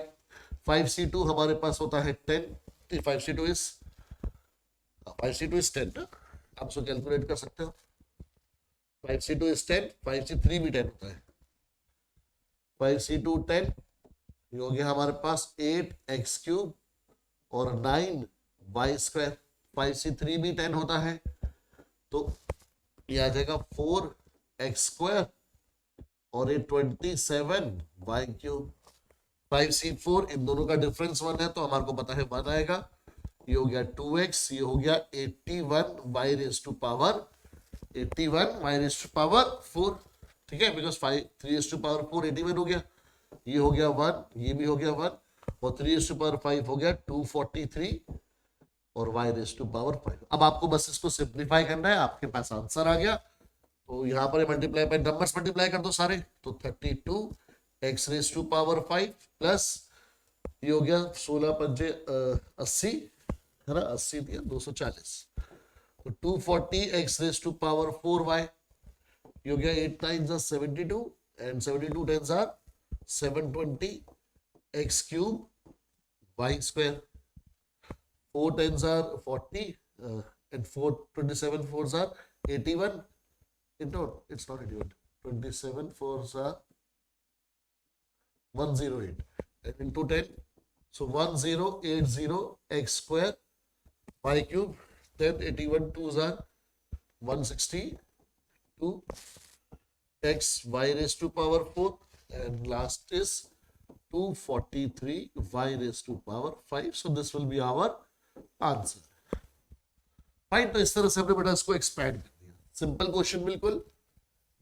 5c2 हमारे पास होता है 10, 5c2 इज 10 ना, आप इसको कैलकुलेट कर सकते हो। 5c2 इज 10, 5c3 भी 10 होता है। 5c2 10, ये हो गया हमारे पास 8x क्यूब और 9y स्क्वायर। 5c3 भी 10 होता है, तो ये आ जाएगा 4x स्क्वायर और ये 27y क्यूब। 5c4 इन दोनों का डिफरेंस 1 है, तो हमारे को पता है 1 आएगा। ये हो गया 2x, ये हो गया 81y raise to power 81y raise to power 4। ठीक है, बिकॉज 3 रेज टू पावर 4 81 हो गया, ये हो गया 1, ये भी हो गया 1, और 3 रेज टू पावर 5 हो गया 243 और y रेज टू पावर 5। अब आपको बस इसको सिंप्लीफाई करना है, आपके पास आंसर आ गया। तो यहाँ पर मल्टीप्लाई बाय नंबर्स मल्टीप्लाई कर दो सारे, तो 32x raise to power 5 plus ये हो गया 16 पंजे 80 है ना, 80 दिया 240, तो 240x raise to power 4y, ये हो गया 8 9 72 and 72 10 720x cube y square. 4 10 40 and 4 27 4s are 81. No, it's not 81. 27 4s are 108 and into 10, so 1080 x square y cube, then 81 2s are 162 x y raised to power 4, and last is 243 y raised to power 5. So this will be our answer. Fine, तो इस तरह से हमने बेटा इसको एक्सपैंड कर दिया। सिंपल क्वेश्चन बिल्कुल।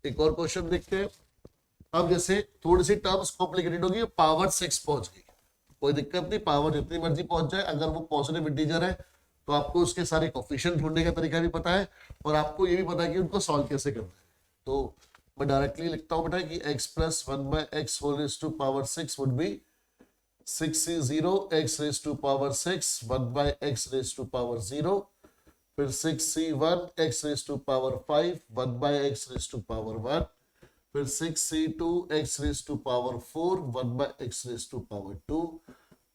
एक और क्वेश्चन देखते हैं। अब जैसे थोड़ी सी टर्म्स कॉम्प्लिकेटेड होगी, पावर 6 पहुंच गई, कोई दिक्कत नहीं, पावर जितनी मर्जी पहुंच जाए, अगर वो पॉजिटिव इंटीजर है तो आपको उसके सारे कोफिशिएंट ढूंढने का तरीका भी पता है, और आपको ये भी पता है कि उनको सॉल्व कैसे करना है। तो मैं डायरेक्टली लिखता हूं बेटा कि x plus 1/x whole raise to power 6 would be 6c0 x raise to power 6 1/x raise to power 0, फिर 6c1 x raise to power 5 1/x raise to power 1, फिर 6c2 x raise to power 4 1/x raise to power 2,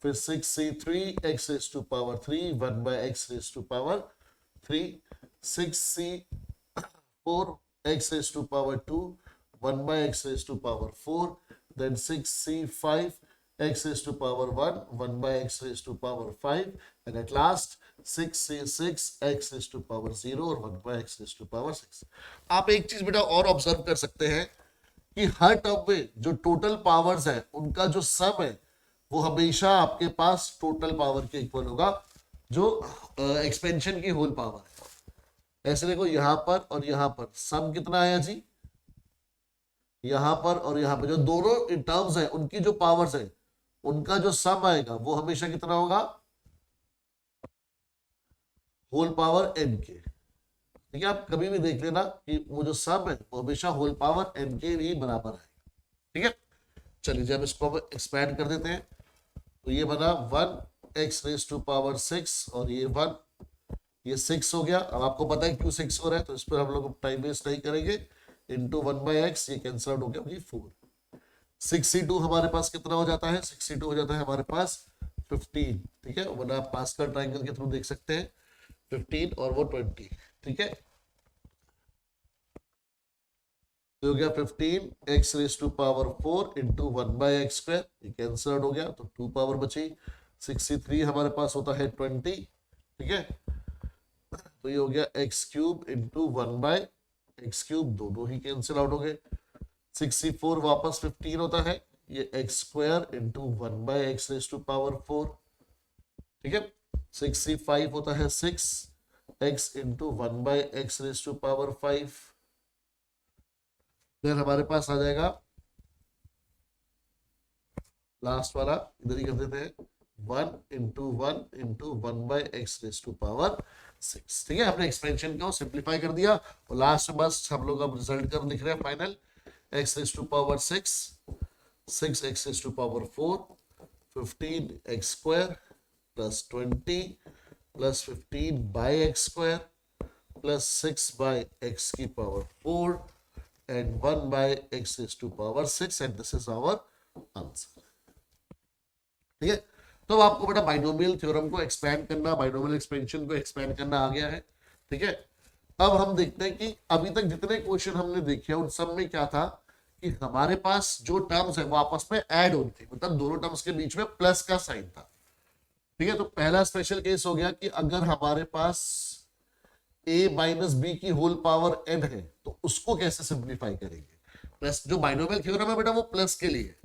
फिर 6c3 x raise to power 3 1/x raise to power 3, 6c4 x raised to power 2 1/x raised to power 4, then 6c5 x raised to power 1 1/x raised to power 5, and at last 6c6 x raised to power 0 और 1/x raised to power 6। आप एक चीज बेटा और ऑब्जर्व कर सकते हैं कि हर टर्म में जो टोटल पावर्स है उनका जो सम है वो हमेशा आपके पास टोटल पावर के इक्वल होगा। जो एक्सपेंशन की होल पावर है। ऐसे देखो यहां पर और यहां पर सम कितना आया जी, यहां पर और यहां पर जो दोनों टर्म्स है उनकी जो पावर्स है उनका जो सम आएगा वो हमेशा कितना होगा, होल पावर n के। ठीक है, आप कभी भी देख लेना कि वो जो सम है वो हमेशा होल पावर n के ही बराबर है। ठीक है, चलिए जब इसको हम एक्सपैंड कर देते हैं तो ये बना 1x⁻6 और ये 1, ये 6 हो गया। अब आपको पता है क्यों 6 हो रहा है, तो इस पर हम लोग टाइम वेस्ट नहीं करेंगे। इंटू 1/x, ये कैंसिल आउट हो गया, ये 4। 62 हमारे पास कितना हो जाता है, 62 हो जाता है हमारे पास 15। ठीक है, वरना आप पास्कल ट्रायंगल के थ्रू देख सकते हैं 15 और वो 20। ठीक है, तो हो गया 15x⁴ इंटू 1/x², ये कैंसिल आउट हो गया तो 2 पावर बची। 63 हमारे पास होता है 20। ठीक है, तो ये हो गया x³ इंटू 1/x³, दोनों ही कैंसिल आउट हो गए। 64 वापस 15 होता है, ये x² इंटू 1/x⁴। ठीक है, 65 होता है 6x इंटू 1/x⁵। फिर हमारे पास आ जाएगा लास्ट वाला, इधर ही कर देते हैं 1 इंटू 1/x⁶। ठीक है, हमने एक्सपेंशन को सिंप्लीफाई कर दिया और लास्ट में बस हम लोग अब रिजल्ट कर लिख रहे हैं final. x⁶, 6x⁴, 15x² plus 20 plus 15/x² plus 6/x⁴ and 1/x⁶, and this is our answer। ठीक है, तो आपको बेटा बाइनोमियल थ्योरम को एक्सपैंड करना, बाइनोमियल एक्सपेंशन को एक्सपैंड करना आ गया है। ठीक है, अब हम देखते हैं कि अभी तक जितने क्वेश्चन हमने देखे उन सब में क्या था कि हमारे पास जो टर्म्स है वो आपस में ऐड होनी थी, मतलब दोनों टर्म्स के बीच में प्लस का साइन था। ठीक है, तो पहला स्पेशल केस हो गया कि अगर हमारे पास a माइनस बी की होल पावर n है तो उसको कैसे सिंप्लीफाई करेंगे। प्लस जो बाइनोमियल थ्योरम है बेटा वो प्लस के लिए,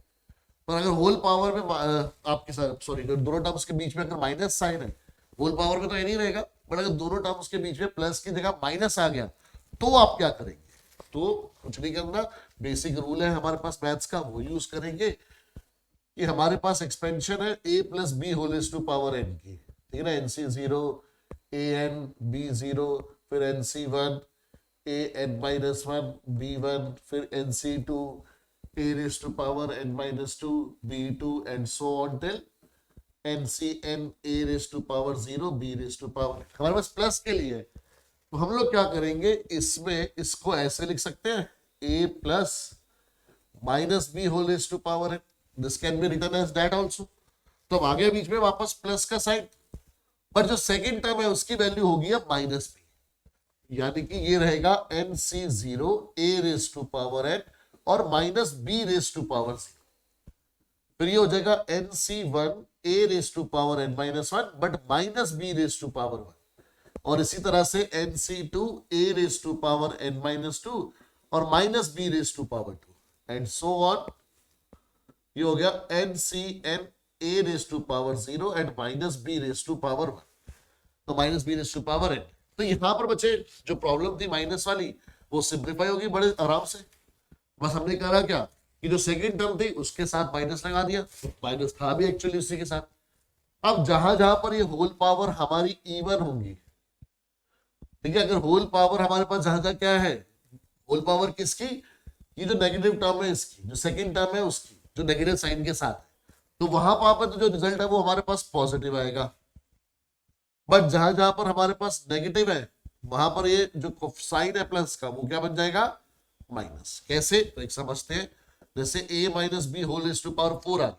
पर अगर होल पावर में आपके साथ सॉरी दोनों टर्म्स के बीच में अगर माइनस साइन है, होल पावर में तो ये नहीं रहेगा, बट अगर दोनों टर्म्स के बीच में प्लस की जगह माइनस आ गया तो आप क्या करेंगे। तो कुछ नहीं करना, बेसिक रूल है हमारे पास मैथ्स का, वो यूज करेंगे कि हमारे पास एक्सपेंशन है a plus b whole to power n की। ठीक है ना, NC0 an b0 फिर NC1 an-1 b1 फिर NC2 a⁻n-2 b2 and so on till NCn a⁻0 b⁻, हमारे पास प्लस के लिए है। तो हम लोग क्या करेंगे, इसमें इसको ऐसे लिख सकते हैं a plus minus b whole to power n, this can be written as that also. तो अब आगे बीच में वापस प्लस का साइन, पर जो सेकंड टर्म है उसकी वैल्यू होगी अब माइनस बी, यानी कि ये रहेगा NC0 a⁻n और माइनस b⁻0। फिर ये हो जाएगा NC1 a⁻n-1 but minus b⁻1, और इसी तरह से NC2 a⁻n-2 और minus b⁻2 and so on. ये हो गया NCn a⁻0 and minus b⁻1, तो माइनस b⁻n। तो यहां पर बच्चे जो प्रॉब्लम थी माइनस वाली वो सिंप्लीफाई होगी बड़े आराम से। बस हमने कहा क्या कि जो सेकंड टर्म थी उसके साथ माइनस लगा दिया, माइनस था भी एक्चुअली उसी के साथ। अब जहां जहां पर ये होल पावर हमारी इवन होंगी, ठीक है, अगर होल पावर हमारे पास जहां जहां क्या है, होल पावर किसकी, ये जो नेगेटिव टर्म है इसकी, जो सेकंड टर्म है उसकी, जो नेगेटिव साइन के साथ, तो वहां पर तो जो रिजल्ट है वो हमारे पास पॉजिटिव आएगा। बट जहां जहां पर हमारे पास नेगेटिव है वहां पर ये जो साइन है प्लस का वो क्या बन जाएगा, माइनस। कैसे, तो एक समझते हैं। जैसे a minus b whole to power 4 आ गया,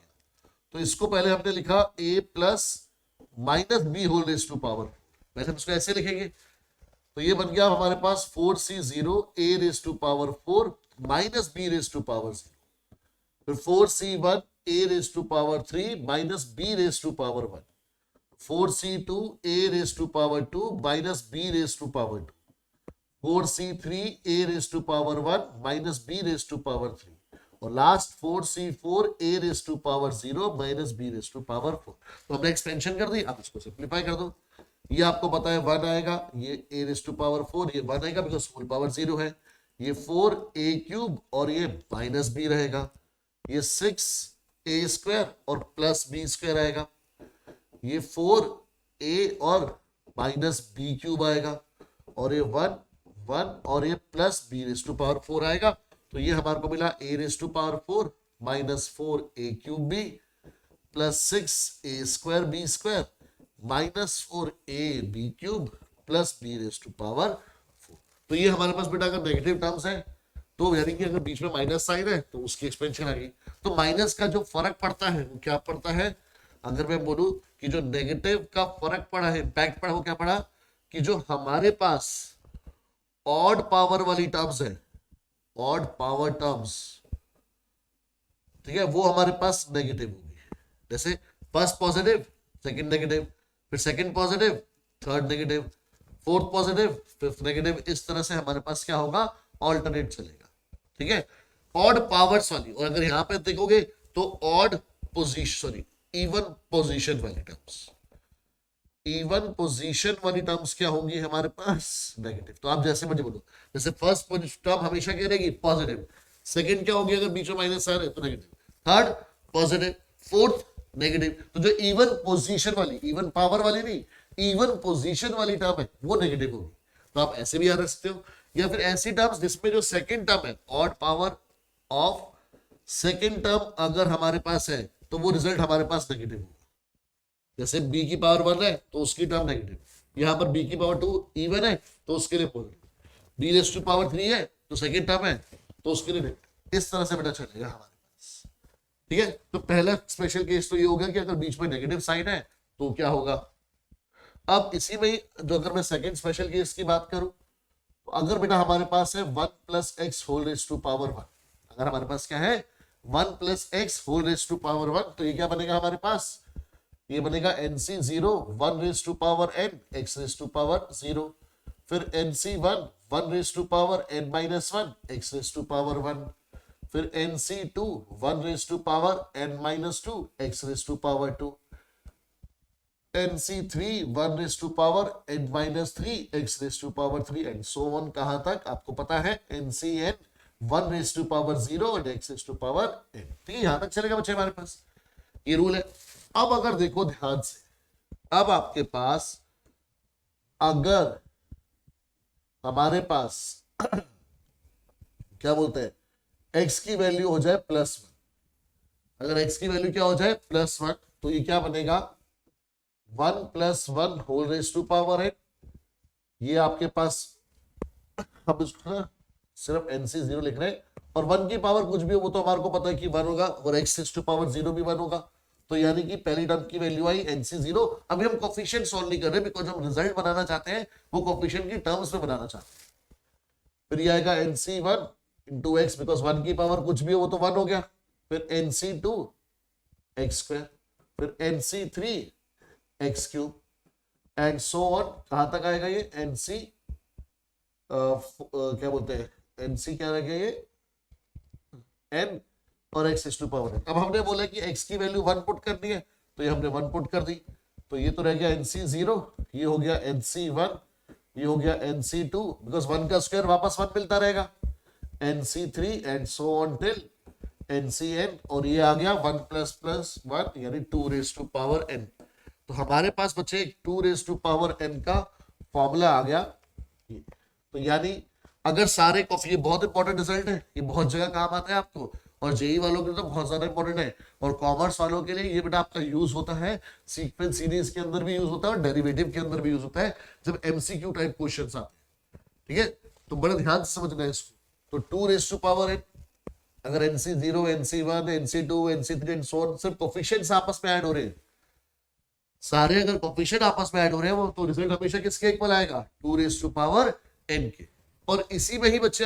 तो इसको पहले हमने लिखा a plus minus b whole to power, पहले हम इसको ऐसे लिखेंगे, तो ये बन गया हमारे पास 4c0 a⁻4 माइनस b⁻0, फिर 4c1 a⁻3 minus b⁻1, 4c2 a⁻2 minus b⁻2, 4c3 a⁻1 minus b⁻3, और last 4c4 a⁻0 minus b⁻4। तो हमने एक्सपेंशन कर दी, अब इसको सिंप्लीफाई कर दो। ये आपको पता है 1 आएगा, ये a रेज़ टू पावर 4, ये 1 आएगा बिकॉज होल पावर 0 है, ये 4a³ और ये माइनस b रहेगा, ये 6a² और प्लस b² आएगा, ये 4a और माइनस b³ आएगा, और ये 1 1 और ये plus b raise to power 4 आएगा। तो ये हमारे को मिला a raise to power 4 minus 4a³ b plus 6a² b² minus 4ab³ plus b raise to power 4। तो ये हमारे पास बेटा अगर नेगेटिव टर्म्स है तो यानी कि अगर बीच में माइनस साइन है तो उसकी एक्सपेंशन आ गई। तो माइनस का जो फर्क पड़ता है वो क्या पड़ता है, अगर मैं बोलूं कि जो नेगेटिव का फर्क पड़ा है, इम्पैक्ट पड़ा, वो क्या पड़ा कि जो हमारे पास ऑड पावर वाली टर्म्स है, ऑड पावर टर्म्स, ठीक है, वो हमारे पास नेगेटिव होगी। जैसे फर्स्ट पॉजिटिव सेकंड नेगेटिव, फिर second positive third negative, fourth positive fifth negative, इस तरह से हमारे पास क्या होगा, ऑल्टरनेट चलेगा। ठीक है, ऑड पावर्स वाली। और अगर यहां पे देखोगे तो odd position, sorry even position वाली टर्म्स, इवन पोजीशन वाली टर्म्स क्या होंगी हमारे पास, नेगेटिव। तो आप जैसे मुझे बोलो, जैसे फर्स्ट टर्म हमेशा क्या रहेगी, पॉजिटिव, सेकंड क्या होगी अगर बीच में माइनस आ रहे तो negative, third positive, fourth negative. तो जो इवन पोजीशन वाली, इवन पावर वाली नहीं, इवन पोजीशन वाली टर्म है वो नेगेटिव होगी। तो आप ऐसे भी याद रख सकते हो, या फिर ऐसी टर्म्स जिसमें जो सेकंड टर्म है, odd power of second term अगर हमारे पास है तो वो रिजल्ट हमारे पास नेगेटिव होगा। जैसे b की पावर 1 है तो उसकी टर्म नेगेटिव, यहां पर b की पावर 2 इवन है तो उसके लिए positive, b raise to power 3 है तो सेकंड टर्म है तो उसके लिए नेगेटिव। इस तरह से बेटा चलेगा हमारे पास। ठीक है, तो पहला स्पेशल केस तो ये होगा कि अगर बीच में नेगेटिव साइन है तो क्या होगा। अब इसी में ही जो अगर मैं सेकंड स्पेशल केस की बात करूं, तो अगर बेटा हमारे पास है 1 plus x whole raise to power 1, अगर हमारे पास क्या है 1 plus x whole raise to power 1, तो ये क्या बनेगा हमारे पास, ये बनेगा NC0 1 raise to power n x raise to power 0, फिर NC1 1 raise to power n minus 1 x raise to power 1, फिर NC2 1 raise to power n minus 2 x raise to power 2, NC3 1 raise to power n minus 3 x raise to power 3 and so on. कहां तक आपको पता है, NCn 1 रेज़ टू पावर 0 और x raise to power n। ठीक है, यहां तक चलेगा बच्चे हमारे पास, ये रूल है। अब अगर देखो ध्यान से, अब आपके पास अगर हमारे पास क्या बोलते हैं x की वैल्यू हो जाए +1, अगर x की वैल्यू क्या हो जाए +1, तो ये क्या बनेगा 1 + 1 whole raise to power n। ये आपके पास, हम इसको सिर्फ NC0 लिख रहे हैं, और 1 की पावर कुछ भी हो वो तो हमारे को पता है कि 1 होगा, और x रेज़ टू पावर 0 भी 1 होगा। तो यानी कि पहली टर्म की वैल्यू आई NC0। अभी हम कोफिशिएंट सॉल्व नहीं कर रहे बिकॉज हम रिजल्ट बनाना चाहते हैं, वो कोफिशिएंट की टर्म्स में बनाना चाहते हैं। फिर ये आएगा NC1 इंटू एक्स, बिकॉज 1 की पावर कुछ भी हो वो तो 1 हो गया, फिर NC2 x², फिर NC3 x³ and so on. कहां तक आएगा ये NC क्या बोलते हैं, NC क्या रहेगा ये n और x raise to power n। अब हमने बोला कि x की वैल्यू 1 पुट करनी है, तो ये हमने 1 पुट कर दी, तो ये तो रह गया NC0, ये हो गया NC1, ये हो गया NC2, बिकॉज 1 का स्क्वायर वापस 1 मिलता रहेगा, NC3 and so on till NCn, और ये आ गया 1 + 1 यानी 2 रेज़ टू पावर n। तो हमारे पास बच्चे 2 रेज़ टू पावर n का फॉर्मूला आ गया। तो यानी अगर सारे ये बहुत इंपॉर्टेंट रिजल्ट है, ये बहुत जगह काम आता है आपको, और जेई वालों के लिए तो बहुत ज्यादा इंपॉर्टेंट है, और कॉमर्स वालों के लिए ये बेटा आपका यूज होता है सीक्वेंस सीरीज के अंदर भी यूज होता है और डेरिवेटिव के अंदर भी यूज होता है जब एमसीक्यू टाइप क्वेश्चंस आते हैं। ठीक है, तो बड़े ध्यान से समझना है इसको। तो 2 रेज़ टू पावर n, अगर NC0 NC1 NC2 NC3 and so on, सिर्फ कोफिशिएंट्स आपस में ऐड हो रहे हैं, सारे अगर कोफिशिएंट आपस में ऐड हो रहे हैं वो, तो रिजल्ट हमेशा किसके इक्वल आएगा, 2 रेज़ टू पावर n के। और इसी में ही बच्चे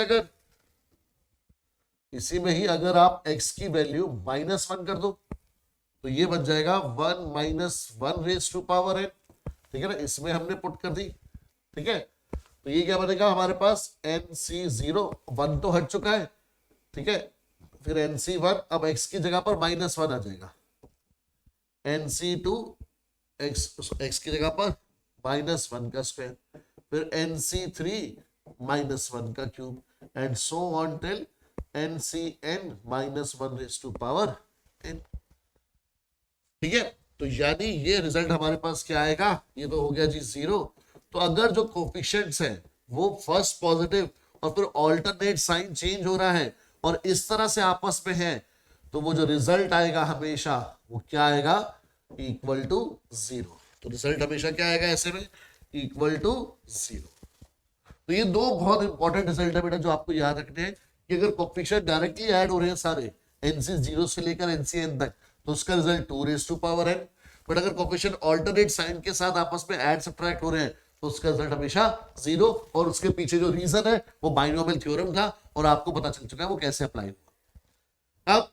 अगर आप x की वैल्यू -1 कर दो तो ये बन जाएगा 1 - 1 रेज़ टू पावर n। ठीक है ना, इसमें हमने पुट कर दी। ठीक है, तो ये क्या बनेगा हमारे पास NC0, 1 तो हट चुका है। ठीक है, फिर NC1, अब x की जगह पर -1 आ जाएगा, NC2 x की जगह पर -1 का स्क्वायर, फिर NC3 -1 का cube, and so on till NCN -1 raise to power n। ठीक है, तो यानी ये रिजल्ट हमारे पास क्या आएगा, ये तो हो गया जी 0। तो अगर जो कोफिशिएंट्स हैं वो फर्स्ट पॉजिटिव और फिर ऑल्टरनेट साइन चेंज हो रहा है और इस तरह से आपस में है, तो वो जो रिजल्ट आएगा हमेशा वो क्या आएगा, इक्वल टू 0। तो रिजल्ट हमेशा क्या आएगा ऐसे में, इक्वल टू 0। तो ये दो बहुत इंपॉर्टेंट रिजल्ट है बेटा जो आपको याद रखने हैं कि अगर कोफिशिएंट डायरेक्टली ऐड हो रहे हैं सारे NC0 से लेकर NCN तक, तो उसका result 2 raise to power n। But अगर कोफिशिएंट ऑल्टरनेट साइन के साथ आपस में ऐड सब्ट्रैक्ट हो रहे हैं, तो उसका रिजल्ट हमेशा 0। और उसके पीछे जो रीजन है वो बाइनोमियल थ्योरम था और आपको पता चल चुका है वो कैसे अप्लाई हुआ। अब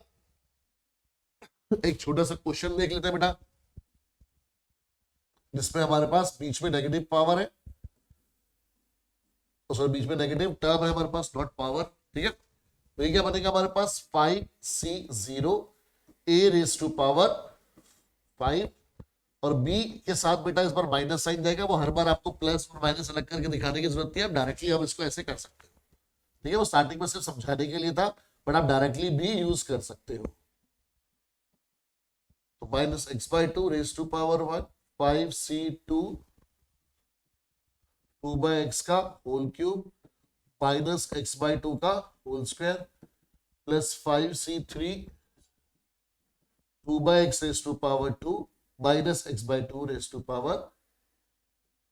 एक छोटा सा क्वेश्चन देख लेते हैं बेटा, जिसमें हमारे पास बीच में नेगेटिव पावर है, तो सर बीच में नेगेटिव टर्म है हमारे पास, नॉट पावर। ठीक है, तो ये क्या बनेगा हमारे पास 5C0 a raise to power 5, और b के साथ बेटा इस बार माइनस साइन जाएगा, वो हर बार आपको प्लस और माइनस अलग करके दिखाने की जरूरत नहीं है, डायरेक्टली हम इसको ऐसे कर सकते हो। ठीक है, वो स्टार्टिंग में सिर्फ समझाने के लिए था, बट आप डायरेक्टली भी यूज कर सकते हो। तो -x/2 raise to power 1, 5C2 2/x का होल क्यूब -x/2 का whole square plus 5C3 2/x raise to power 2 -x/2 raise to power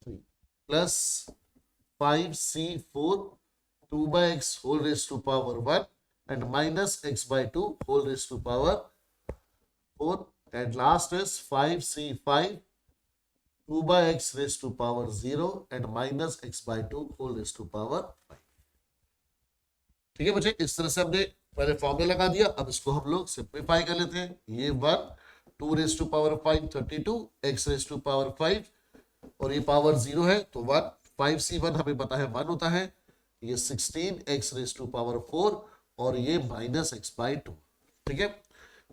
3 plus 5C4 2/x whole raise to power 1 and -x/2 whole raise to power 4, and last is 5C5 2/x raised to power 0 and -x/2 whole raised to power 5। ठीक है बच्चे, इस तरह से हमने पहले फॉर्मूला लगा दिया, अब इसको हम लोग सिंप्लीफाई कर लेते हैं। ये 1 2 raise to power 5 32, x raise to power 5 और ये पावर 0 है तो 1, 5C1 हमें पता है 1 होता है, ये 16 x रेज़ टू पावर 4 और ये -x/2। ठीक है,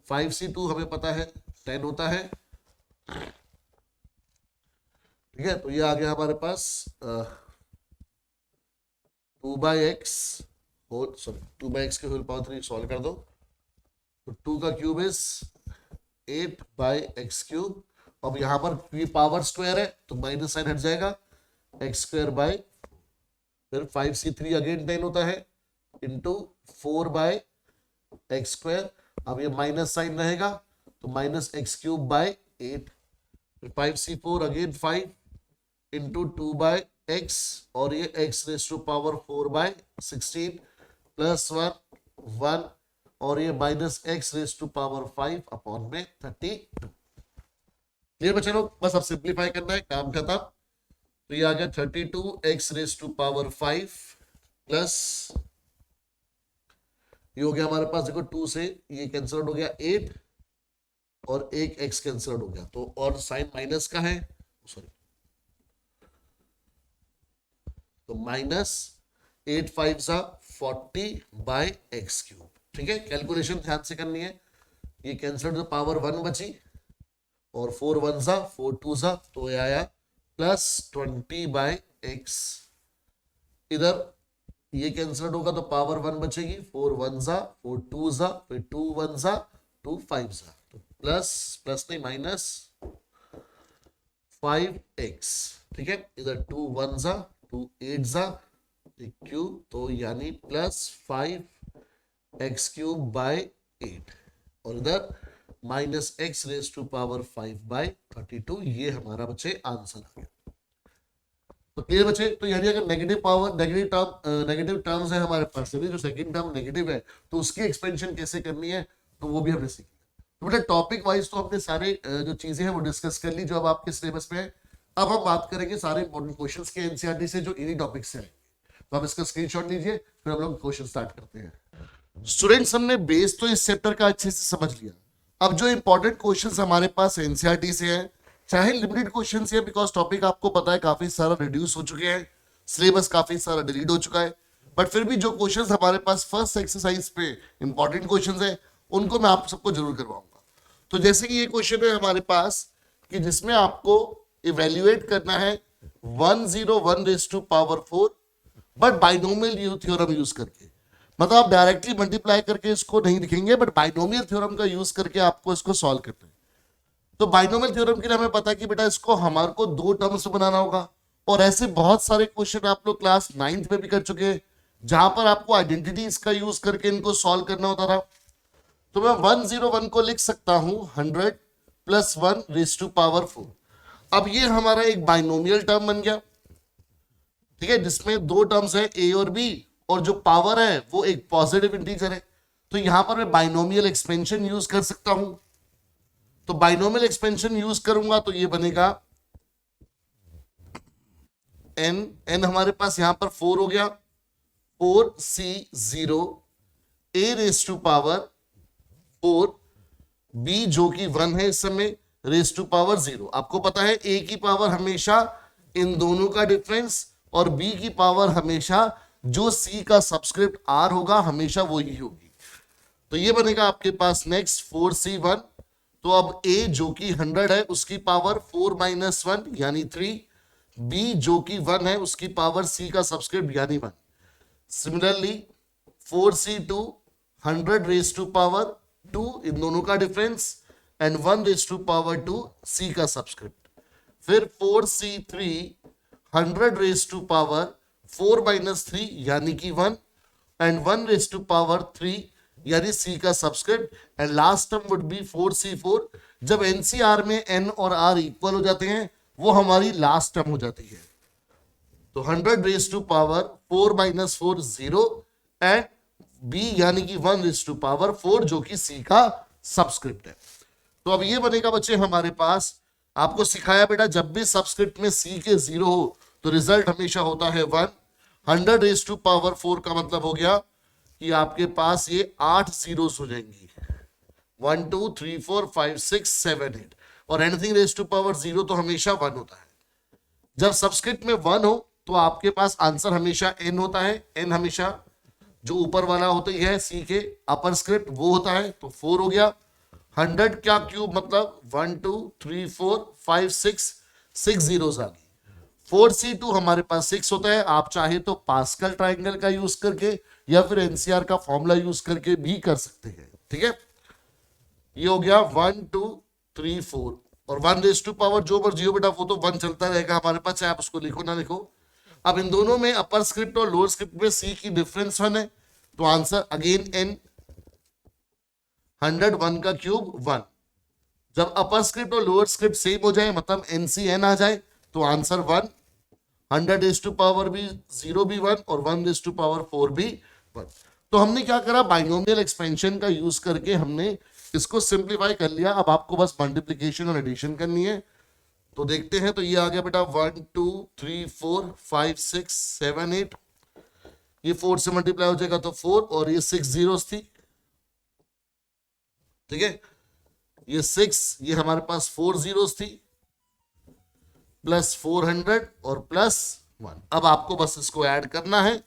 5C2 हमें पता है 10 होता है। ठीक है, तो ये आ गया हमारे पास 2/x होल, सॉरी 2/x के होल पावर 3 सॉल्व कर दो, तो 2 का क्यूब इज 8/x क्यूब। अब यहां पर ये पावर स्क्वायर है तो माइनस साइन हट जाएगा, x²/, फिर 5C3 अगेन 10 होता है इंटू 4/x²। अब ये माइनस साइन रहेगा तो -x³/8, फिर 5C4 अगेन 5 इंटू 2/x और ये x raise to power 4/16 plus 1 और ये -x raise to power 5 upon में 32। क्लियर बच्चे लोग, बस अब सिंप्लीफाई करना है, काम खत्म। तो ये आ गया 32x rays to power 5 plus ये हो गया हमारे पास, देखो 2 से ये कैंसिल आउट हो गया 8 और एक x कैंसिल आउट हो गया, तो और साइन माइनस का है, सॉरी, तो -8×5=40/x³। ठीक है, कैलकुलेशन ध्यान से करनी है। ये कैंसिल आउट पावर 1 बची और 4×1=4×2, तो ये आया +20/x। इधर ये कैंसिल आउट होगा तो पावर 1 बचेगी, 4×1=4×2, फिर 2×1=2×5, तो प्लस नहीं माइनस 5x। ठीक है, इधर 2×1=2×8 क्यूब, तो यानी +5x³/8 और इधर -x रेज़ टू पावर 5/32। ये हमारा बच्चे आंसर आ गया। तो क्लियर बच्चे, तो यानी अगर नेगेटिव टर्म्स है हमारे पास, जो सेकंड टर्म नेगेटिव है तो उसकी एक्सपेंशन कैसे करनी है तो वो भी हमने सीखी। तो बेटा टॉपिक वाइज तो हमने सारे जो चीजें हैं वो डिस्कस कर ली जो अब आपके सिलेबस में है। अब हम बात करेंगे सारे इंपॉर्टेंट क्वेश्चंस के एनसीईआरटी से जो इन्हीं टॉपिक से आएंगे। तो आप इसका स्क्रीनशॉट लीजिए, फिर हम लोग क्वेश्चन स्टार्ट करते हैं। स्टूडेंट्स, हमने बेस तो इस चैप्टर का अच्छे से समझ लिया। अब जो इंपॉर्टेंट क्वेश्चंस हमारे पास एनसीईआरटी से हैं, चाहे लिमिटेड क्वेश्चंस है, बिकॉज टॉपिक आपको पता है काफी सारा रिड्यूस हो चुके हैं, सिलेबस काफी सारा डिलीट हो चुका है, बट फिर भी जो क्वेश्चंस हमारे पास फर्स्ट एक्सरसाइज पे इंपॉर्टेंट क्वेश्चंस है उनको मैं आप सबको जरूर करवाऊंगा। तो जैसे कि ये क्वेश्चन है हमारे पास कि जिसमें आपको इवेल्युएट करना है 101 raise to power 4, but binomial theorem use करके, मतलब आप डायरेक्टली मल्टीप्लाई करके इसको नहीं लिखेंगे, बट बाइनोमियल थ्योरम का यूज करके आपको इसको सॉल्व करना है। तो बाइनोमियल थ्योरम के लिए हमें पता है कि बेटा इसको हमारे को दो टर्म्स में बनाना होगा, और ऐसे बहुत सारे क्वेश्चन आप लोग क्लास 9th में भी कर चुके हैं जहां पर आपको आइडेंटिटीज का यूज करके इनको सॉल्व करना होता था। तो मैं 101 को लिख सकता हूं 100 प्लस 1 रेज टू पावर 4। अब ये हमारा एक बाइनोमियल टर्म बन गया, ठीक है, जिसमें दो टर्म्स है ए और बी, और जो पावर है वो एक पॉजिटिव इंटीजर है। तो यहां पर मैं बाइनोमियल एक्सपेंशन यूज कर सकता हूं। तो बाइनोमियल एक्सपेंशन यूज करूंगा तो ये बनेगा n हमारे पास यहां पर 4 हो गया, 4c0 a raise to power 4, b जो कि 1 है इस समय, रेज टू पावर 0। आपको पता है a की पावर हमेशा इन दोनों का डिफरेंस, और b की पावर हमेशा जो c का सबस्क्रिप्ट r होगा हमेशा वो ही होगी। तो ये बनेगा आपके पास नेक्स्ट 4c1। तो अब a जो कि 100 है उसकी पावर 4 माइनस 1 यानी 3, b जो कि 1 है उसकी पावर c का सबस्क्रिप्ट यानी 1। Similarly 4c2 100 raise to power 2, इन दोनों का difference, and 1 raise to power 2 c का सबस्क्रिप्ट। फिर 4c3 100 रेज टू पावर 4 माइनस 3 यानी कि 1, एंड 1 रेज टू पावर 3 यानी c का subscript, and last term would be 4c4। जब एनसीआर में n और r इक्वल हो जाते हैं वो हमारी लास्ट टर्म हो जाती है। तो 100 raise to power 4 minus 4 0, and b यानी कि 1 रेज टू पावर 4 जो कि c का सबस्क्रिप्ट है। तो अब ये बनेगा बच्चे हमारे पास, आपको सिखाया बेटा जब भी सबस्क्रिप्ट में c के 0 हो तो रिजल्ट हमेशा होता है 1। 100 रेज टू पावर 4 का मतलब हो गया कि आपके पास ये 8 जीरोस हो जाएंगी, 1 2 3 4 5 6 7 8, और एनीथिंग रेज टू पावर 0 तो हमेशा 1 होता है। जब सबस्क्रिप्ट में 1 हो तो आपके पास आंसर हमेशा n होता है। n हमेशा जो ऊपर वाला होता है c के अपर स्क्रिप्ट वो होता है, तो 4 हो गया। 100 क्या क्यूब मतलब 1 2 3 4 5 6 जीरोस आ गई। 4c2 हमारे पास 6 होता है। आप चाहे तो पास्कल ट्राइंगल का यूज करके या फिर एनसीआर का फॉर्मूला यूज करके भी कर सकते हैं, ठीक है। ये हो गया 1 2 3 4, और 1 रेज टू पावर जो मर्जी हो बेटा वो तो 1 चलता रहेगा हमारे पास, चाहे आप उसको लिखो ना लिखो। अब इन दोनों में अपर स्क्रिप्ट और लोअर स्क्रिप्ट में c की डिफरेंस 1 है, तो आंसर अगेन n। 101 का क्यूब 1। जब अपर स्क्रिप्ट और लोअर स्क्रिप्ट सेम हो जाए मतलब NCN आ जाए तो आंसर 1। 100 रेज टू पावर भी 0 भी 1, और 1 रेज टू पावर 4 भी 1। तो हमने क्या करा, बाइनोमियल एक्सपेंशन का यूज करके हमने इसको सिंप्लीफाई कर लिया। अब आपको बस मल्टीप्लिकेशन और एडिशन करनी है। तो देखते हैं, तो ये आ गया बेटा 1 2 3 4 5 6 7 8, ये 4 से मल्टीप्लाई हो जाएगा तो 4, और ये 6 जीरोस थी, ठीक है। ये 6, ये हमारे पास 4 जीरोस थी, प्लस 400 और प्लस 1। अब आपको बस इसको ऐड करना है।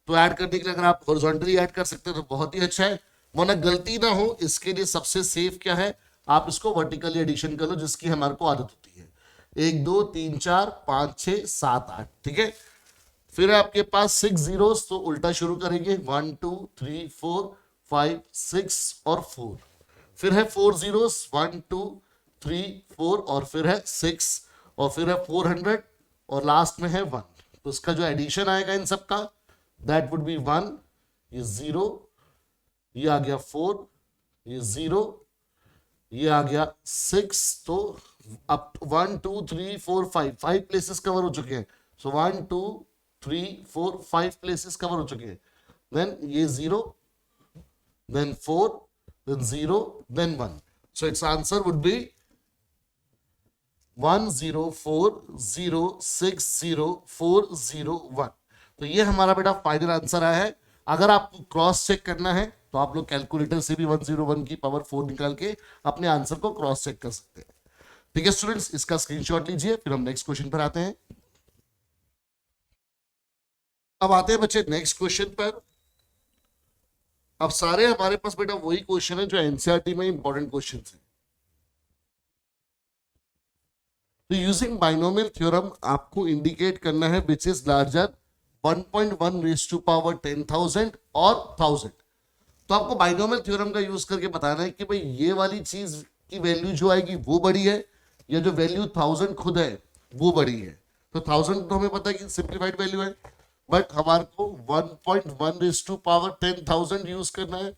तो ऐड करने के लिए अगर आप हॉरिजॉन्टली ऐड कर सकते हैं तो बहुत ही अच्छा है, वरना गलती ना हो इसके लिए सबसे सेफ क्या है, आप इसको वर्टिकली एडिशन कर लो, जिसकी हमारे को आदत होती है। 1 2 3 4 5 6 7 8, ठीक है। फिर आपके पास 6 जीरोस, तो उल्टा शुरू करेंगे 1 2 3 4 5 6 और 4। फिर है 4 जीरोस 1 2 3 4, और फिर है 6, और फिर है 400, और लास्ट में है 1। तो इसका जो एडिशन आएगा इन सबका दैट वुड बी 1, ये 0, ये आ गया 4, ये 0, ये आ गया 6। तो अब 1 2 3 4 5 प्लेसेस कवर हो चुके हैं। सो 1 2 3 4 5 प्लेसेस कवर हो चुके हैं। देन ये 0, then 4, then 0, then 1। So it's answer would be 104060401। तो ये हमारा बेटा फाइनल आंसर आया है। अगर आपको क्रॉस चेक करना है तो आप लोग कैलकुलेटर से भी 101 की पावर 4 निकाल के अपने आंसर को क्रॉस चेक कर सकते हैं। ठीक है स्टूडेंट्स, इसका स्क्रीनशॉट लीजिए, फिर हम नेक्स्ट क्वेश्चन पर आते हैं। अब आते हैं बच्चे नेक्स्ट क्वेश्चन पर। अब सारे हमारे पास बेटा वही क्वेश्चन है जो एनसीईआरटी में इंपॉर्टेंट क्वेश्चन है। तो यूजिंग बाइनोमियल थ्योरम आपको इंडिकेट करना है which is larger 1.1 raise to power 10,000 और 1000। तो आपको बाइनोमियल थ्योरम का यूज करके बताना है कि भाई ये वाली चीज की वैल्यू जो आएगी वो बड़ी है या जो वैल्यू 1000 खुद है वो बड़ी है। तो 1000 तो हमें पता है कि सिंप्लीफाइड वैल्यू है, बट हमारे को 1.1 रेज टू पावर 10,000 यूज करना है।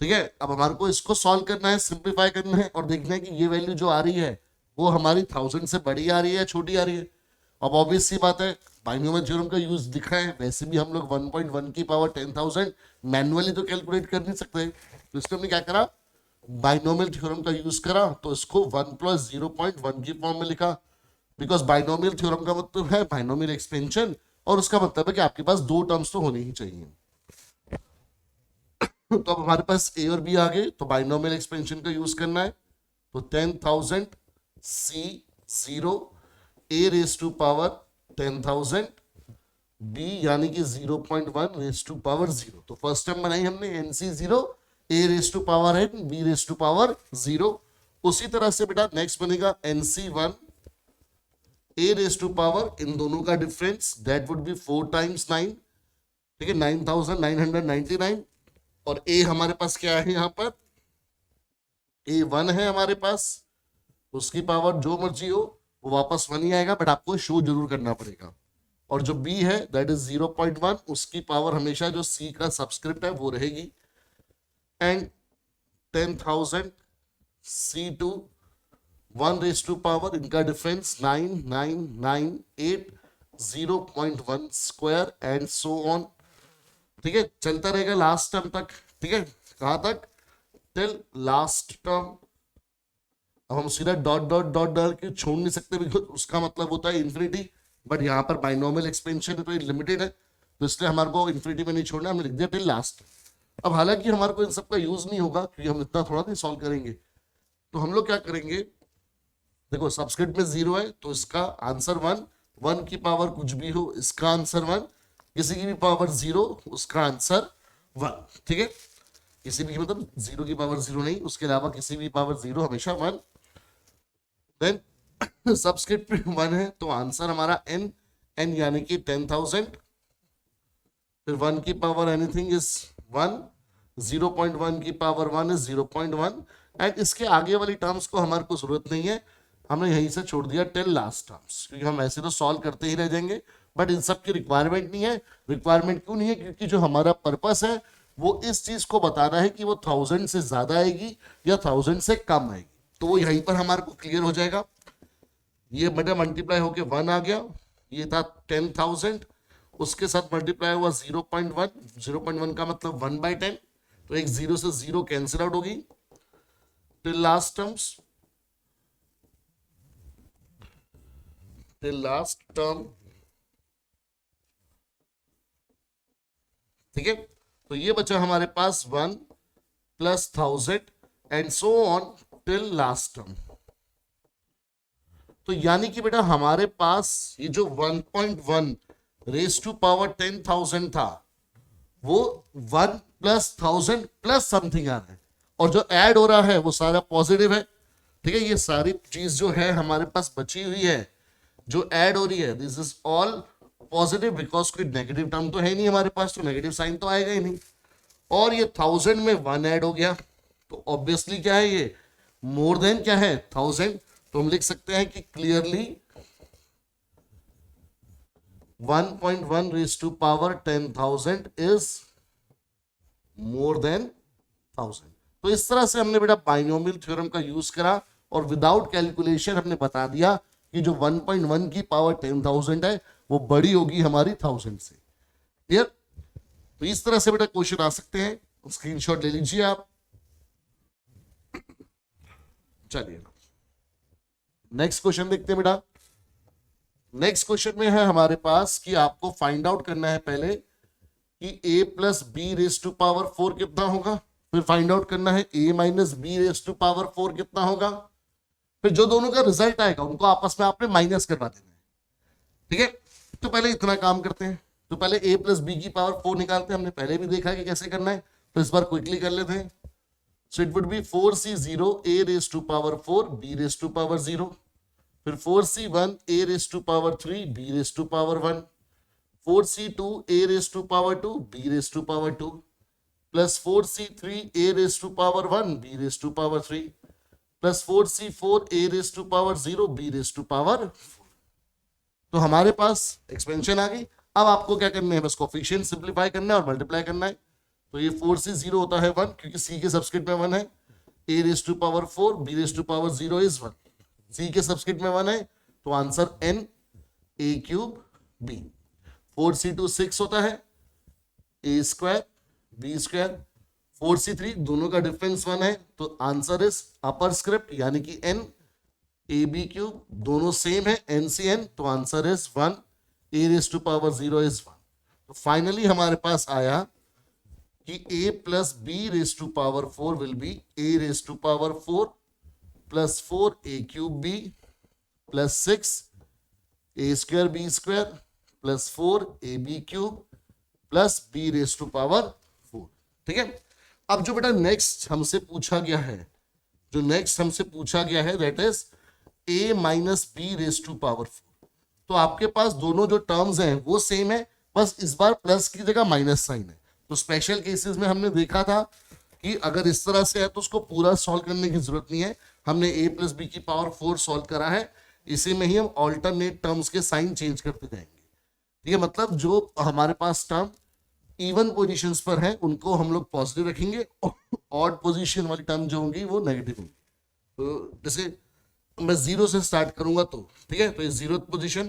ठीक है, अब हमारे को इसको सॉल्व करना है, सिंप्लीफाई करना है और देखना है कि ये वैल्यू जो आ रही है वो हमारी 1000 से बड़ी आ रही है या छोटी आ रही है। अब ऑब्वियस सी बात है, बाइनोमियल थ्योरम का यूज दिखा है, वैसे भी हम लोग 1.1 की पावर 10,000 मैनुअली तो कैलकुलेट कर नहीं सकते, तो इसलिए हमने क्या करा, बाइनोमियल थ्योरम का यूज करा, तो इसको 1 + 0.1 की फॉर्म में लिखा। बिकॉज बाइनोमियल थ्योरम का मतलब है बाइनोमियल एक्सपेंशन, और उसका मतलब है कि आपके पास दो टर्म्स तो होनी ही चाहिए। तो अब हमारे पास ए और बी आ गए, तो बाइनोमियल एक्सपेंशन का यूज करना है। तो 10,000 C0 a raise to power 10,000 b यानी कि 0.1 रेज टू पावर 0। तो फर्स्ट टर्म बनाई हमने NC0 a raise to power n b raise to power 0। उसी तरह से बेटा नेक्स्ट बनेगा NC1 a raise to power, इन दोनों का डिफरेंस दैट वुड बी 4 × 9, ठीक है 9,999। और a हमारे पास क्या है, यहाँ पर A1 है हमारे पास, उसकी पावर जो मर्जी हो वो वापस 1 ही आएगा, बट आपको शो जरूर करना पड़ेगा। और जो b है दैट इज 0.1, उसकी पावर हमेशा जो c का सबस्क्रिप्ट है वो रहेगी। And 10,000 C2 1 raise to power, इनका difference 9,998 0.1 square and so on. ठीक है, चलता रहेगा लास्ट टर्म तक। ठीक है, कहां तक, टिल लास्ट टर्म। अब हम सीधा डॉट डॉट डॉट डाल के छोड़ नहीं सकते, बिकॉज उसका मतलब होता है इन्फिनिटी, बट यहाँ पर बाइनोमियल एक्सपेंशन है तो लिमिटेड है, तो इसलिए हमारे को इन्फिनिटी में नहीं छोड़ना, हमने लिख दिया टिल लास्ट। अब हालांकि हमारे को इन सब का यूज नहीं होगा क्योंकि हम इतना थोड़ा नहीं सॉल्व करेंगे, तो हम लोग क्या करेंगे, देखो सबस्क्रिप्ट में 0 है तो इसका आंसर 1, 1 की पावर कुछ भी हो इसका आंसर 1, किसी की भी पावर 0 उसका आंसर 1। ठीक है, किसी भी मतलब 0 की पावर 0 नहीं, उसके अलावा किसी भी पावर 0 हमेशा 1। देन सबस्क्रिप्ट में 1 है तो आंसर हमारा n, n यानी कि 10,000, फिर 1 की पावर एनीथिंग इज 1, 0.1 की पावर 1 इज 0.1। एंड इसके आगे वाली टर्म्स को हमारे को जरूरत नहीं है, हमने यहीं से छोड़ दिया टिल लास्ट टर्म्स, क्योंकि हम ऐसे तो सॉल्व करते ही रह जाएंगे, बट इन सब की रिक्वायरमेंट नहीं है। रिक्वायरमेंट क्यों नहीं है, क्योंकि जो हमारा पर्पस है वो इस चीज को बताना है कि वो 1000 से ज्यादा आएगी या 1000 से कम आएगी, तो वो यहीं पर हमारे को क्लियर हो जाएगा। ये बटा मल्टीप्लाई होके 1 आ गया, ये था 10,000, उसके साथ मल्टीप्लाई हुआ 0.1, 0.1 का मतलब 1/10, तो एक 0 से 0 कैंसिल आउट होगी till last terms, till last term. ठीक है, तो ये बचा हमारे पास 1 + 1000 and so on till last term. तो यानी कि बेटा हमारे पास ये जो 1.1 रेज टू पावर 10,000 था वो 1 + 1000 प्लस समथिंग आ रहा है, और जो ऐड हो रहा है वो सारा पॉजिटिव है। ठीक है, ये सारी चीज जो है हमारे पास बची हुई है जो ऐड हो रही है, this is all positive, because कोई नेगेटिव टर्म तो है नहीं हमारे पास, तो नेगेटिव साइन तो आएगा ही नहीं। और ये 1000 में 1 ऐड हो गया, तो ऑब्वियसली क्या है, ये मोर देन क्या है 1000, तो हम लिख सकते हैं कि clearly 1.1 raise to power 10,000 is more than 1000। तो इस तरह से हमने बेटा बाइनोमियल थ्योरम का यूज करा और विदाउट कैलकुलेशन हमने बता दिया कि जो 1.1 की पावर 10,000 है वो बड़ी होगी हमारी 1000 से। क्लियर, तो इस तरह से बेटा क्वेश्चन आ सकते हैं, स्क्रीनशॉट ले लीजिए आप। चलिए नेक्स्ट क्वेश्चन देखते हैं बेटा। नेक्स्ट क्वेश्चन में है हमारे पास कि आपको फाइंड आउट करना है पहले कि a + b raise to power 4 कितना होगा, फिर फाइंड आउट करना है a - b raise to power 4 कितना होगा, फिर जो दोनों का रिजल्ट आएगा उनको आपस में आपने माइनस करवा देना है। ठीक है, तो पहले इतना काम करते हैं, तो पहले a + b की पावर 4 निकालते हैं, हमने पहले भी देखा है कि कैसे करना है, तो इस बार क्विकली कर लेते हैं। So it would be 4c0 a raise to power 4 b raise to power 0, फिर 4c1 a raise to power 3 b raise to power 1, 4c2 a raise to power 2 b raise to power 2 plus 4c3 a raise to power 1 b raise to power 3 plus 4c4 a raise to power 0 b raise to power 4। तो हमारे पास एक्सपेंशन आ गई। अब आपको क्या करना है, बस कोफिशिएंट सिंपलीफाई करना है और मल्टीप्लाई करना है। तो ये 4c 0 होता है 1 क्योंकि c के सबस्क्रिप्ट में 1 है, a raise to power 4 b raise to power 0 is 1, c के सबस्क्रिप्ट में 1 है तो answer n a cube b। 4c2 6 होता है, a square b square, 4c3 दोनों का डिफरेंस 1 है तो आंसर इज अपर स्क्रिप्ट यानी कि n ए बी क्यूब, दोनों सेम है n सी n तो answer is 1 a raise to power 0 is 1। तो फाइनली हमारे पास आया कि a plus b raise to power 4 will be a raise to power 4 plus 4 a cube b plus 6 a square b square plus 4 a b cube plus b raise to power 4। ठीक है, अब जो बेटा नेक्स्ट हमसे पूछा गया है, that is a minus b raise to power 4। तो आपके पास दोनों जो टर्म्स हैं वो सेम है, बस इस बार प्लस की जगह माइनस साइन है। तो स्पेशल केसेस में हमने देखा था कि अगर इस तरह से है तो उसको पूरा सॉल्व करने की जरूरत नहीं है, हमने a प्लस बी की पावर 4 सॉल्व करा है, इसी में ही हम ऑल्टरनेट टर्म्स के साइन चेंज करते जाएंगे। ठीक है, मतलब जो हमारे पास टर्म इवन पोजीशंस पर है उनको हम लोग पॉजिटिव रखेंगे, ऑड पोजीशन वाली टर्म जो होंगी वो नेगेटिव होंगी। तो जैसे मैं 0 से स्टार्ट करूंगा तो ठीक है, तो ये 0th पोजीशन,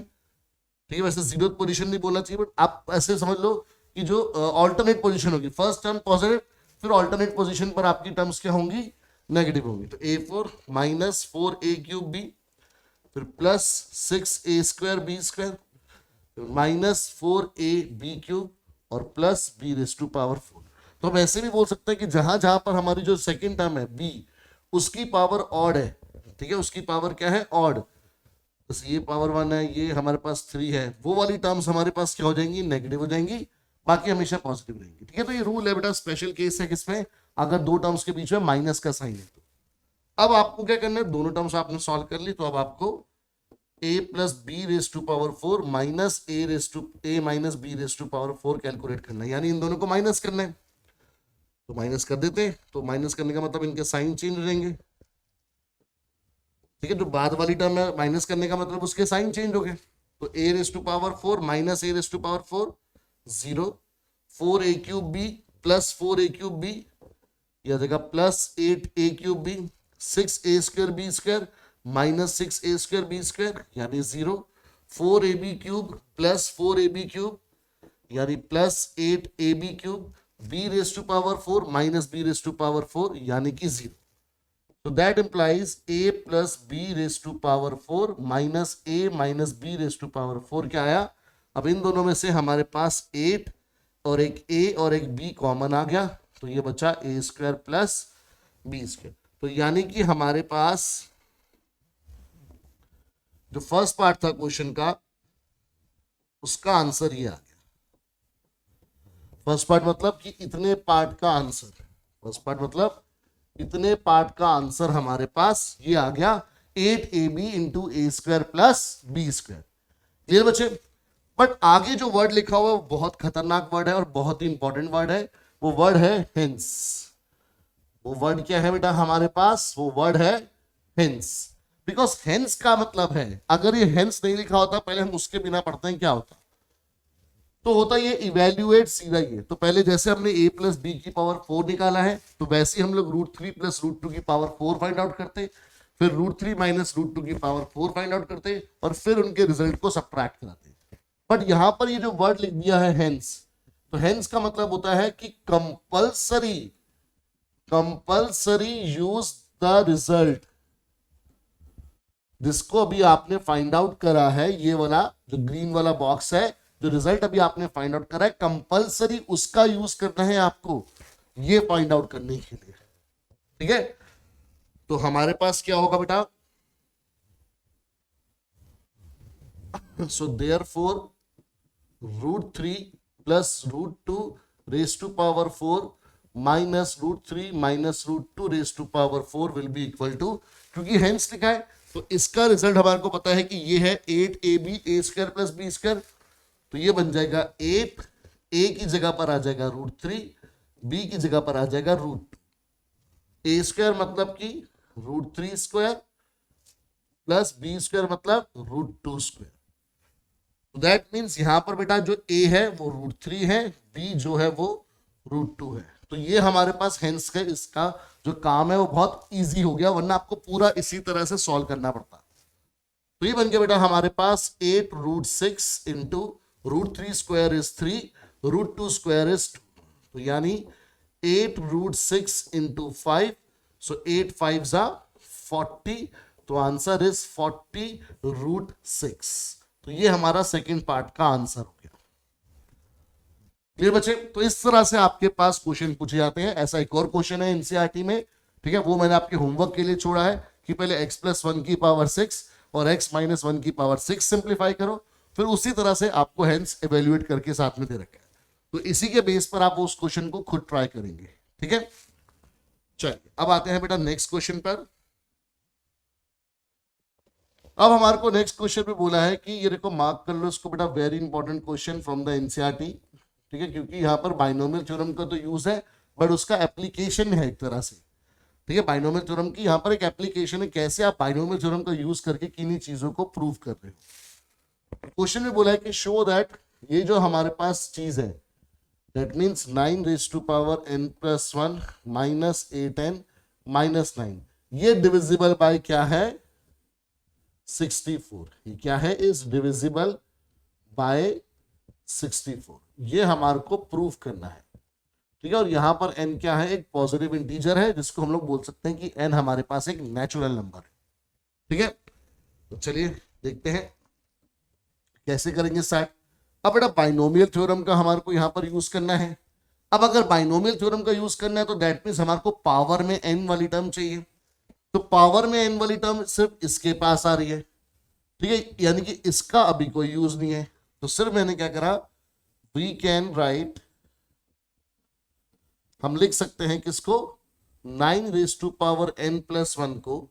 ठीक है, वैसे 0th पोजीशन नहीं बोलना चाहिए बट आप ऐसे समझ लो कि जो ऑल्टरनेट पोजीशन होगी, फर्स्ट टर्म पॉजिटिव, फिर ऑल्टरनेट पोजीशन पर आपकी टर्म्स क्या होंगी, नेगेटिव होंगी। तो a4 minus 4a cube b, फिर plus 6a square b square minus 4a b cube और plus b raise to power 4। तो हम ऐसे भी बोल सकते हैं कि जहां जहां पर हमारी जो सेकेंड टर्म है b उसकी पावर ऑड है, ठीक है, उसकी पावर क्या है, ऑड, बस ये पावर 1 है, ये हमारे पास 3 है, वो वाली टर्म्स हमारे पास क्या हो जाएंगी, नेगेटिव हो जाएंगी, बाकी हमेशा पॉजिटिव रहेंगी। ठीक है, तो ये रूल है बेटा, स्पेशल केस है किसमें, अगर दो टर्म्स के बीच में माइनस का साइन है तो। अब आपको क्या करना है, दोनों टर्म्स आपने सॉल्व कर ली तो अब आपको a plus b raise to power 4 minus a minus b raise to power 4 calculate करना है, यानी इन दोनों को माइनस करना है। तो माइनस कर देते हैं, तो माइनस करने का मतलब इनके साइन चेंज हो जाएंगे। ठीक है, जो बाद वाली टर्म है माइनस करने का मतलब उसके साइन चेंज हो गए। तो a raise to power 4 minus a raise to power 4 0, 4a cube b plus 4a cube b, यह जगह plus 8a cube b, 6a square b square minus 6a square b square यानी 0, 4ab cube plus 4ab cube यानी plus 8ab cube, b raise to power 4 minus b raise to power 4 यानी कि 0। So that implies a plus b raised to power 4 minus a minus b raised to power 4 क्या आया, अब इन दोनों में से हमारे पास 8 और एक a और एक b कॉमन आ गया, तो ये बचा a square plus b square. तो यानी कि हमारे पास जो फर्स्ट पार्ट था क्वेश्चन का उसका आंसर ये आ गया। फर्स्ट पार्ट मतलब कि इतने पार्ट का आंसर, फर्स्ट पार्ट मतलब इतने पार्ट का आंसर हमारे पास ये आ गया 8ab into a square plus b square. Clear बच्चे, बट आगे जो वर्ड लिखा हुआ है वो बहुत खतरनाक वर्ड है और बहुत ही इंपॉर्टेंट वर्ड है, वो वर्ड है हेंस। वो वर्ड क्या है बेटा हमारे पास, वो वर्ड है हेंस। बिकॉज हेंस का मतलब है, अगर ये हेंस नहीं लिखा होता, पहले हम उसके बिना पढ़ते हैं क्या होता, तो होता ये इवेल्युएट सीधा ये। तो पहले जैसे हमने a प्लस बी की पावर 4 निकाला है तो वैसे ही हम लोग √3 प्लस √2 की पावर 4 फाइंड आउट करते, फिर √3 माइनस √2 की पावर 4 फाइंड आउट करते और फिर उनके रिजल्ट को सब्ट्रैक्ट कराते। बट यहां पर ये जो वर्ड लिख दिया है हेंस, तो हेंस का मतलब होता है कि कंपल्सरी यूज द रिजल्ट, जिसको अभी आपने फाइंड आउट करा है, ये वाला जो ग्रीन वाला बॉक्स है, जो रिजल्ट अभी आपने फाइंड आउट करा है, कंपल्सरी उसका यूज करना है आपको ये फाइंड आउट करने के लिए। ठीक है, तो हमारे पास क्या होगा बेटा, so therefore √3 plus √2 raise to power 4 माइनस √3 minus √2 raise to power 4 will be equal to, क्योंकि हेंस लिखा है तो इसका रिजल्ट हमारे को पता है कि ये है 8ab a square plus b square, तो ये बन जाएगा 8, a की जगह पर आ जाएगा √3, b की जगह पर आ जाएगा √2, a स्क्वायर मतलब कि √3 स्क्वायर प्लस बी स्क्वायर मतलब √2 स्क्वायर। तो दैट मीन्स यहां पर बेटा जो a है वो √3 है, b जो है वो √2 है। तो ये हमारे पास हेंस का इसका जो काम है वो बहुत इजी हो गया, वरना आपको पूरा इसी तरह से सॉल्व करना पड़ता। तो ये बन गया बेटा हमारे पास 8√6 into √3 square is 3, √2 square is 2, तो यानी 8√6 इंटू 5, सो 8 5 40, तो आंसर इज 40√6। तो ये हमारा सेकेंड पार्ट का आंसर हो गया। क्लियर बच्चे? तो इस तरह से आपके पास क्वेश्चन पूछे जाते हैं। ऐसा एक और क्वेश्चन है एनसीईआरटी में, ठीक है, वो मैंने आपके होमवर्क के लिए छोड़ा है कि पहले x + 1 की पावर 6 और x - 1 की पावर 6 सिंप्लीफाई करो, फिर उसी तरह से आपको हेंस इवेल्युएट करके साथ में दे रखा है। तो इसी के बेस पर आप उस क्वेश्चन को खुद ट्राई करेंगे, ठीक है। चलिए अब आते हैं बेटा नेक्स्ट क्वेश्चन पर। अब हमारे को नेक्स्ट क्वेश्चन में बोला है कि ये देखो, मार्क कर लो इसको बेटा, very important question from the NCERT, ठीक है, क्योंकि यहाँ पर बाइनोमियल थ्योरम का तो यूज है बट उसका एप्लीकेशन है एक तरह से, ठीक है। बाइनोमियल थ्योरम की यहाँ पर एक एप्लीकेशन है, कैसे आप बाइनोमियल थ्योरम का यूज करके किन्हीं चीजों को प्रूव कर रहे हो। क्वेश्चन में बोला है कि शो दैट ये जो हमारे पास चीज है, दैट मीन्स 9n + 1 - 8n - 9, ये डिविजिबल बाय क्या है, 64। ये क्या है, इज डिविजिबल बाय 64। ये हमारे को प्रूव करना है, ठीक है। और यहां पर n क्या है, एक पॉजिटिव इंटीजर है जिसको हम लोग बोल सकते हैं कि n हमारे पास एक नेचुरल नंबर है, ठीक है। तो चलिए देखते हैं कैसे करेंगे स्टार्ट। अब बेटा बाइनोमियल थ्योरम का हमारे को यहां पर यूज करना है। अब अगर बाइनोमियल थ्योरम का यूज करना है तो दैट मीन्स हमारे को पावर में n वाली टर्म चाहिए। तो पावर में n वाली टर्म सिर्फ इसके पास आ रही है, ठीक है, यानी कि इसका अभी कोई यूज नहीं है। तो सिर्फ मैंने क्या करा, वी कैन राइट, हम लिख सकते हैं किसको, 9n + 1 को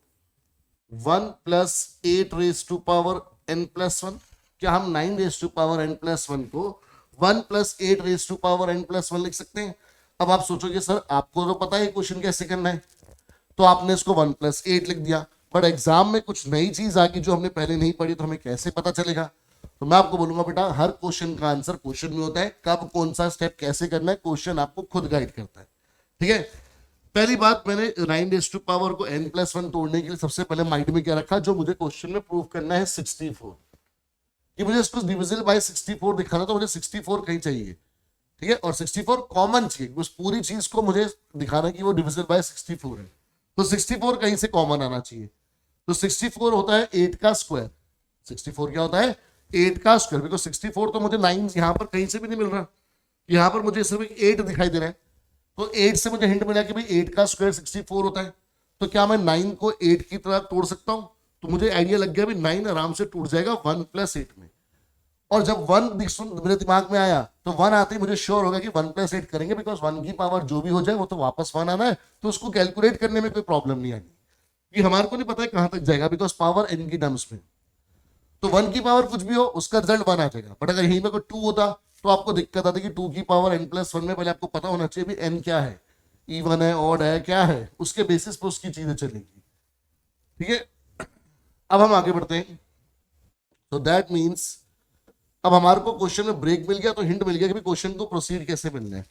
1 + 8n + 1। क्या हम 9n + 1 को 1 + 8n + 1 लिख सकते हैं? अब आप सोचोगे सर आपको तो पता है क्वेश्चन कैसे करना है, तो आपने इसको 1 + 8 लिख दिया, बट एग्जाम में कुछ नई चीज आ गई जो हमने पहले नहीं पढ़ी, तो हमें कैसे पता चलेगा? तो मैं आपको बोलूंगा बेटा, हर क्वेश्चन का आंसर क्वेश्चन में होता है, कब कौन सा स्टेप कैसे करना है क्वेश्चन आपको खुद गाइड करता है, ठीक है। पहली बात, मैंने 9 को n + 1 तोड़ने के लिए सबसे पहले माइंड में क्या रखा, जो मुझे क्वेश्चन में प्रूव करना है 64, कि मुझे इसको डिविजिबल बाय 64 दिखाना, तो मुझे 64 कहीं चाहिए, ठीक है, और 64 कॉमन चाहिए, उस पूरी चीज को मुझे दिखाना कि वो डिविजिबल बाय 64 है, तो 64 कहीं से कॉमन आना चाहिए। तो 64 होता है 8 का स्क्वायर। 64 क्या होता है, 8 का स्क्वायर, बिकॉज 64 तो मुझे 9 यहां पर कहीं से भी नहीं मिल रहा, यहां पर मुझे सिर्फ 8 दिखाई दे रहा है, तो 8 से मुझे हिंट मिला कि भाई 8 का स्क्वायर 64 होता है। तो क्या मैं 9 को 8 की तरह तोड़ सकता हूं? तो मुझे आइडिया लग गया भी 9 आराम से टूट जाएगा 1 + 8 में। और जब 1 मेरे दिमाग में आया तो 1 आते ही मुझे श्योर होगा कि 1 + 8 करेंगे, बिकॉज 1 की पावर जो भी हो जाए वो तो वापस 1 आना है, तो उसको कैलकुलेट करने में कोई प्रॉब्लम नहीं आएगी, कि हमारे को नहीं पता है कहां तक जाएगा, बिकॉज पावर n की टर्म्स में, तो 1 की पावर कुछ भी हो उसका रिजल्ट 1 आ जाएगा। बट अगर यहीं पे कोई 2 होता तो आपको दिक्कत आती कि 2 की पावर n + 1 में पहले आपको पता होना चाहिए भी n क्या है, इवन है, ऑड है, क्या है, उसके बेसिस पे उसकी चीजें चलेगी, ठीक है। अब हम आगे बढ़ते हैं। तो दैट मीन्स अब हमारे को क्वेश्चन में ब्रेक मिल गया, तो हिंट मिल गया कि क्वेश्चन को प्रोसीड कैसे मिलना है।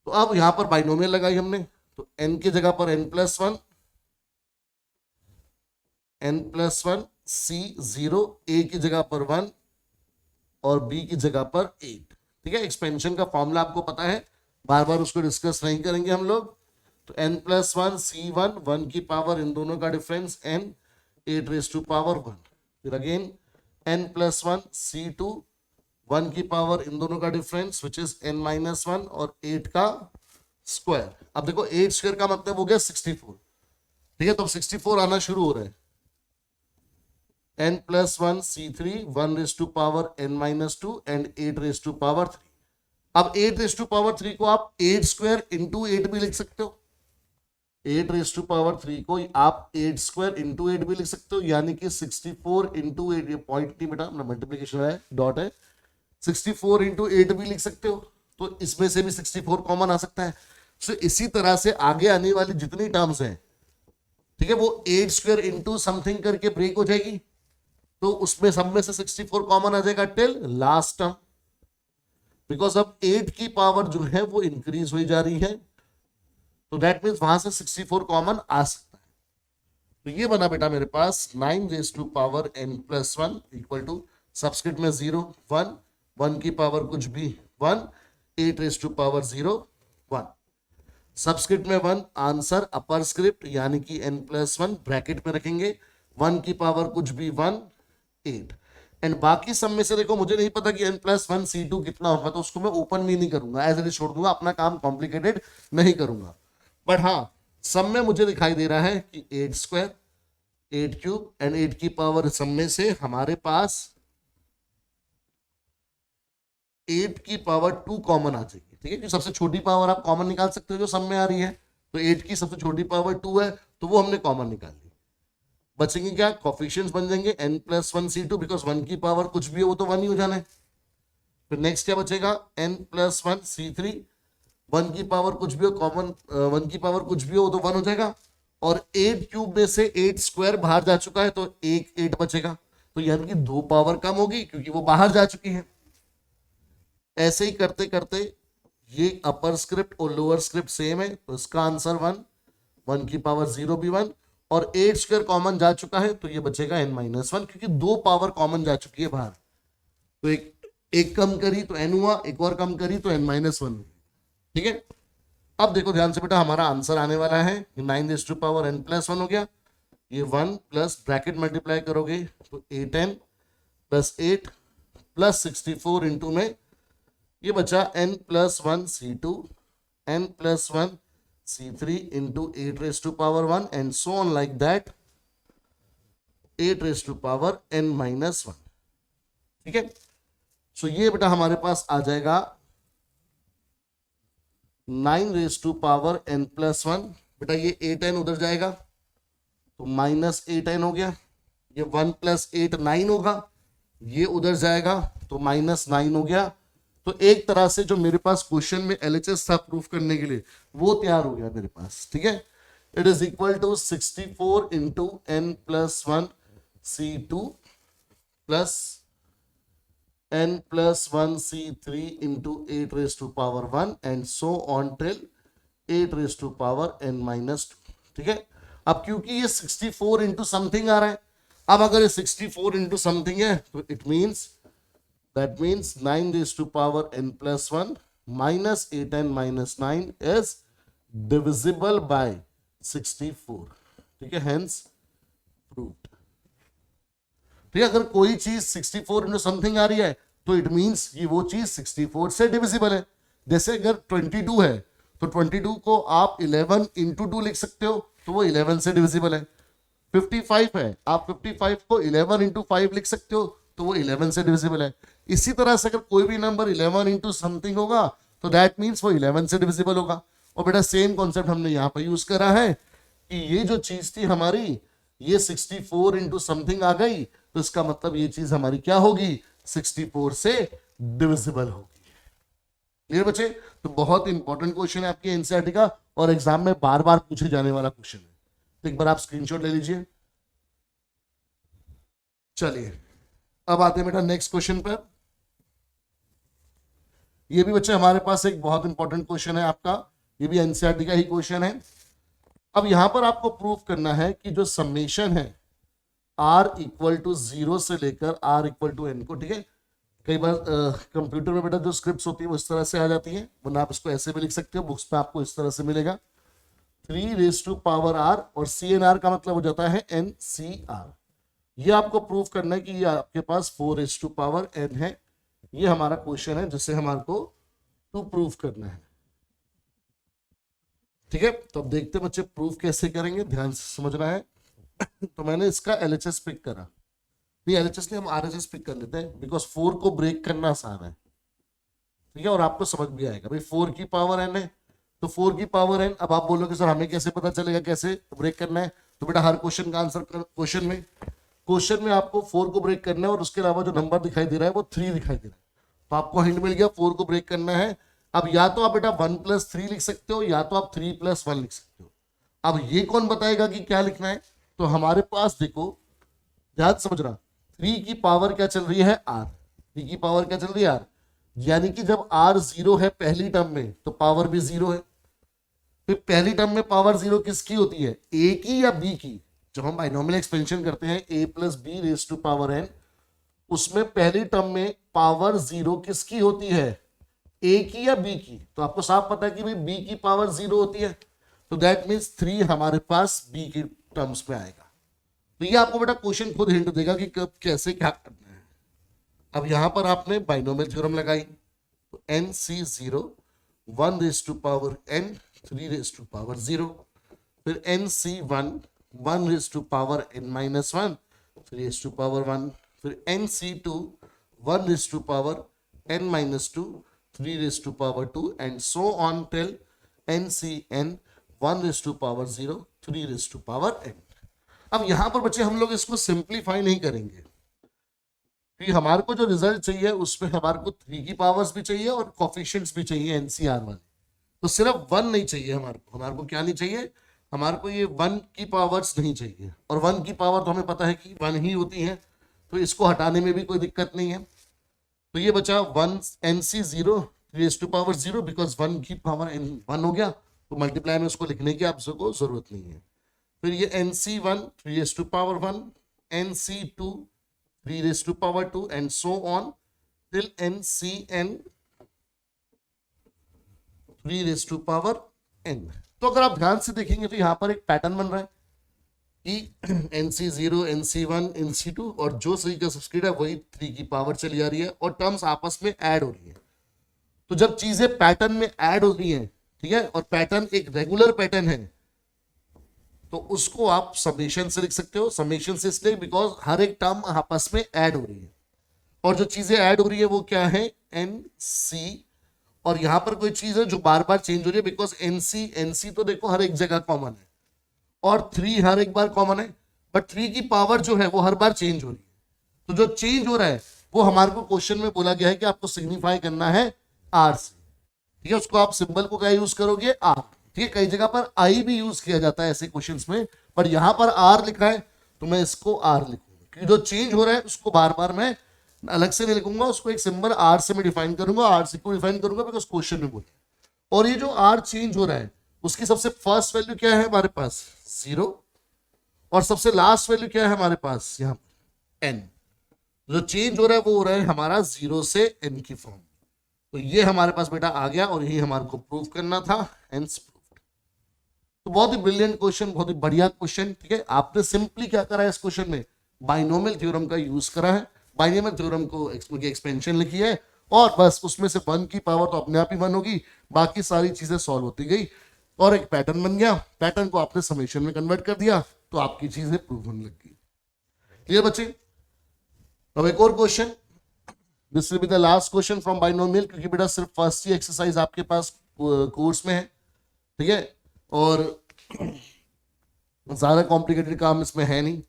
तो अब यहां पर बाइनोमियल लगाई हमने, तो n की जगह पर n + 1, n + 1 c 0, a की जगह पर 1 और b की जगह पर 8, ठीक है। एक्सपेंशन का फॉर्मूला आपको पता है, बार बार उसको डिस्कस नहीं करेंगे हम लोग। तो n + 1 c1, 1 की पावर इन दोनों का डिफरेंस n, 8⁻1, फिर अगेन n + 1 c2, 1 की पावर इन दोनों का डिफरेंस विच इज n - 1 और 8 का स्क्वायर। अब देखो 8 स्क्वायर का मतलब हो गया 64, ठीक है, तो 64 आना शुरू हो रहा है। n + 1 c3, 1⁻n - 2 and 8⁻3। अब 8⁻3 को आप 8 स्क्वायर इंटू 8 भी लिख सकते हो, 8 रेस टू पावर 3 को आप 8 स्क्वायर इंटू 8 भी लिख सकते हो, यानी कि 64 इंटू 8, ये पॉइंट नहीं बेटा, मल्टीप्लीकेशन है, डॉट है, 64 इंटू 8 भी लिख सकते हो, तो इसमें से भी 64 कॉमन आ सकता है। सो इसी तरह से आगे आने वाली जितनी टर्म्स हैं, ठीक है, वो 8 स्क्वायर इंटू समथिंग करके ब्रेक हो जाएगी, तो उसमें सब में से 64 कॉमन आ जाएगा टिल लास्ट टर्म, बिकॉज अब 8 की पावर जो है वो इंक्रीज हो जा रही है, तो दैट मीन्स वहां से 64 कॉमन आ सकता है। तो ये बना बेटा मेरे पास 9 raise to power n plus 1 equal to subscript में 0 1 1 की पावर कुछ भी 1 8 रेज टू पावर 0 1 सबस्क्रिप्ट में 1 आंसर अपर स्क्रिप्ट यानी कि n प्लस 1 ब्रैकेट में रखेंगे 1 की पावर कुछ भी 1 8 एंड बाकी सब में से देखो मुझे नहीं पता कि n प्लस 1 C2 कितना होगा, तो उसको मैं ओपन भी नहीं करूंगा, एज इट इज छोड़ दूंगा, अपना काम कॉम्प्लिकेटेड नहीं करूंगा। बट हाँ सब में मुझे दिखाई दे रहा है कि 8 स्क्वायर 8 क्यूब एंड 8 की पावर सब में से हमारे पास 8 की पावर 2 कॉमन आ जाएगी, ठीक है, कि सबसे छोटी पावर आप कॉमन निकाल सकते हो जो सब में आ रही है, तो 8 की सबसे छोटी पावर 2 है, तो वो हमने कॉमन निकाल ली। बचेंगे क्या, कोफिशिएंट्स बन जाएंगे n प्लस 1 C2, बिकॉज 1 की पावर कुछ भी है वो तो 1 ही हो जाना है। फिर नेक्स्ट क्या बचेगा, n प्लस 1 C3, 1 की पावर कुछ भी हो कॉमन, 1 की पावर कुछ भी हो तो 1 हो जाएगा, और 8 क्यूब में से 8 स्क्वायर बाहर जा चुका है, तो एक 8 बचेगा, तो यानी कि 2 पावर कम होगी क्योंकि वो बाहर जा चुकी है। ऐसे ही करते करते ये अपर स्क्रिप्ट और लोअर स्क्रिप्ट सेम है, तो इसका आंसर 1 1 की पावर 0 भी 1, और 8 स्क्वायर कॉमन जा चुका है, तो ये बचेगा n माइनस 1, क्योंकि 2 पावर कॉमन जा चुकी है बाहर, तो एक कम करी तो n हुआ, एक और कम करी तो n माइनस 1, ठीक है। अब देखो ध्यान से बेटा, हमारा आंसर आने वाला है 9 raise to power n plus 1 हो गया, ये 1 प्लस ब्रैकेट मल्टीप्लाई करोगे तो 8n प्लस 8 प्लस 64 इंटू में ये बचा n plus 1 C2 n plus 1 C3 into 8 raise to power 1 and so on like that 8 raise to power n minus 1, ठीक है। सो ये बेटा हमारे पास आ जाएगा 9 raise to power n plus 1, बेटा ये 8n उधर जाएगा तो माइनस 8n हो गया, ये 1 प्लस 8 9 होगा, ये उधर जाएगा तो माइनस 9 हो गया। तो एक तरह से जो मेरे पास क्वेश्चन में LHS था प्रूफ करने के लिए वो तैयार हो गया मेरे पास, ठीक है। It is equal to 64 into n plus 1 C2 plus n plus 1 C3 into 8 raise to power 1 and so on till 8 raise to power n minus 2, ठीक है। अब क्योंकि ये 64 इंटू समथिंग आ रहा है, अब अगर ये 64 इंटू समथिंग है तो it means that means 9 raised to power n plus 1 minus 8n minus 9 is divisible by 64, ठीक है, hence proved। ठीक है, अगर कोई चीज 64 इंटू समथिंग आ रही है तो इट मीन्स ये वो चीज 64 से डिविजिबल है। जैसे अगर 22 है तो 22 को आप 11 इंटू 2 लिख सकते हो, तो वो 11 से डिविजिबल है। 55 है, आप 55 को 11 इंटू 5 लिख सकते हो, तो वो 11 से डिविजिबल है। इसी तरह से अगर कोई भी नंबर 11 इंटू समथिंग होगा तो दैट मीन्स वो 11 से डिविजिबल होगा। और बेटा सेम कॉन्सेप्ट हमने यहाँ पर यूज करा है कि ये जो चीज थी हमारी, ये 64 इंटू समथिंग आ गई, तो इसका मतलब ये चीज हमारी क्या होगी, 64 से डिविजिबल होगी। क्लियर बच्चे? तो बहुत इंपॉर्टेंट क्वेश्चन है आपके एनसीईआरटी का और एग्जाम में बार बार पूछे जाने वाला क्वेश्चन है, तो एक बार आप स्क्रीनशॉट ले लीजिए। चलिए अब आते हैं बेटा नेक्स्ट क्वेश्चन पर। ये भी बच्चे हमारे पास एक बहुत इंपॉर्टेंट क्वेश्चन है आपका, ये भी एनसीईआरटी का ही क्वेश्चन है। अब यहां पर आपको प्रूफ करना है कि जो समेशन है r इक्वल टू 0 से लेकर r इक्वल टू n को, ठीक है, कई बार कंप्यूटर में बेटा जो स्क्रिप्ट्स होती है वो इस तरह से आ जाती है, वरना आप इसको ऐसे भी लिख सकते हो, बुक्स पे आपको इस तरह से मिलेगा 3 रेज़ टू पावर r और CNR का मतलब हो जाता है NCR। ये आपको प्रूफ करना है कि ये आपके पास 4 रेज़ टू पावर n है। ये हमारा क्वेश्चन है जिसे हमारे को टू प्रूफ करना है, ठीक है। तो अब देखते बच्चे प्रूफ कैसे करेंगे, ध्यान से समझना है। तो मैंने इसका LHS पिक करा, नहीं LHS नहीं, हम RHS पिक कर लेते हैं, बिकॉज 4 को ब्रेक करना आसान है, ठीक है, और आपको समझ भी आएगा भाई 4 की पावर n है तो 4 की पावर n। अब आप बोलोगे सर हमें कैसे पता चलेगा, कैसे ब्रेक करना है? तो बेटा हर क्वेश्चन का आंसर क्वेश्चन में आपको 4 को ब्रेक करना है और उसके अलावा जो नंबर दिखाई दे रहा है वो 3 दिखाई दे रहा है। तो आपको हिंट मिल गया, 4 को ब्रेक करना है। अब या तो आप बेटा 1+3 लिख सकते हो या तो आप 3+1 लिख सकते हो। अब ये कौन बताएगा कि क्या लिखना है? तो हमारे पास देखो, ध्यान समझना, 3 की पावर क्या चल रही है? r। 3 की पावर क्या चल रही है? r। यानी कि जब r 0 है पहली टर्म में तो पावर भी 0 है। फिर पहली टर्म में पावर 0 किसकी होती है? a की या b की? जब हम बाइनोमियल एक्सपेंशन करते हैं a + b raise to power n, उसमें पहली टर्म में पावर 0 किसकी होती है? a की या b की? तो आपको साफ पता है कि भाई b की पावर 0 होती है, तो दैट मीन्स 3 हमारे पास b की टर्म्स में आएगा। तो ये आपको बेटा क्वेश्चन खुद हिंट देगा कि कब कैसे क्या करना है। अब यहां पर आपने बाइनोमियल थ्योरम लगाई, तो NC0 1 raise to power n 3 raise to power 0, फिर NC1 1 raise to power n-1 3 raise to power 1, फिर NC2 1 raise to power n-2 3 raise to power 2 and so on till NCn 1 raise to power 0 3 raise to power n। अब यहां पर बच्चे हम लोग इसको सिंप्लीफाई नहीं करेंगे, क्योंकि हमारे को जो रिजल्ट चाहिए उसमें हमारे को 3 की पावर्स भी चाहिए और कोफिशिएंट्स भी चाहिए NCR वाले। तो सिर्फ 1 नहीं चाहिए हमारे को क्या नहीं चाहिए? हमारे को ये 1 की पावर्स नहीं चाहिए, और 1 की पावर तो हमें पता है कि 1 ही होती है, तो इसको हटाने में भी कोई दिक्कत नहीं है। तो ये बचा 1 NC0 raise to power 0, because 1 की पावर 1 हो गया, तो मल्टीप्लाई में उसको लिखने की आपको जरूरत नहीं है। फिर ये NC1 3 raise to power 1, NC2 3 raise to power 2 and so on till NCn 3 raise to power n। तो अगर आप ध्यान से देखेंगे तो यहां पर एक पैटर्न बन रहा है कि NC0 NC1 NC2 और जो सही का सब्सक्रिप्ट है वही 3 की पावर चली जा रही है और टर्म्स आपस में ऐड हो रही है। तो जब चीजें पैटर्न में ऐड हो रही हैं, ठीक है, और पैटर्न एक रेगुलर पैटर्न है, तो उसको आप समेशन से लिख सकते हो। समेशन से इसलिए बिकॉज हर एक टर्म आपस में ऐड हो रही है, और जो चीजें ऐड हो रही है वो क्या है? NC। और यहां पर कोई चीज है जो बार बार चेंज हो रही है, बिकॉज NC तो देखो हर एक जगह कॉमन है और 3 हर एक बार कॉमन है, बट 3 की पावर जो है वो हर बार चेंज हो रही है। तो जो चेंज हो रहा है वो हमारे को क्वेश्चन में बोला गया है कि आपको सिग्निफाई करना है R से, ठीक है। उसको आप सिंबल को क्या यूज करोगे? R, ठीक है। कई जगह पर I भी यूज किया जाता है ऐसे क्वेश्चंस में, पर यहां पर R लिखा है तो मैं इसको R लिखूंगा, क्योंकि जो चेंज हो रहा है उसको बार बार मैं अलग से नहीं लिखूंगा, उसको एक सिंबल R से मैं डिफाइन करूंगा। R से क्यों डिफाइन करूंगा? बिकॉज क्वेश्चन में बोला। और ये जो R चेंज हो रहा है उसकी सबसे फर्स्ट वैल्यू क्या है हमारे पास? 0, और सबसे लास्ट वैल्यू क्या है हमारे पास? यहाँ पर n। जो चेंज हो रहा है वो हो रहा है हमारा 0 से n की फॉर्म। तो ये हमारे पास बेटा आ गया और यही हमारे को प्रूव करना था, हेंस प्रूव्ड। तो बहुत ही ब्रिलियंट क्वेश्चन, बहुत ही बढ़िया क्वेश्चन, ठीक है। आपने सिंपली क्या करा है इस क्वेश्चन में? बाइनोमियल थ्योरम का यूज करा है, बाइनोमियल थ्योरम को एक्सपेंशन लिखी है, और बस उसमें से 1 की पावर तो अपने आप ही 1 होगी, बाकी सारी चीजें सॉल्व होती गई और एक पैटर्न बन गया। पैटर्न को आपने समेशन में कन्वर्ट कर दिया तो आपकी चीजें प्रूव होने लग गई। क्लियर बच्चे? अब एक और question, this will be the last question from binomial, क्योंकि बेटा सिर्फ फर्स्ट ही एक्सरसाइज आपके पास कोर्स में है, ठीक है, और ज्यादा कॉम्प्लिकेटेड काम इसमें है नहीं।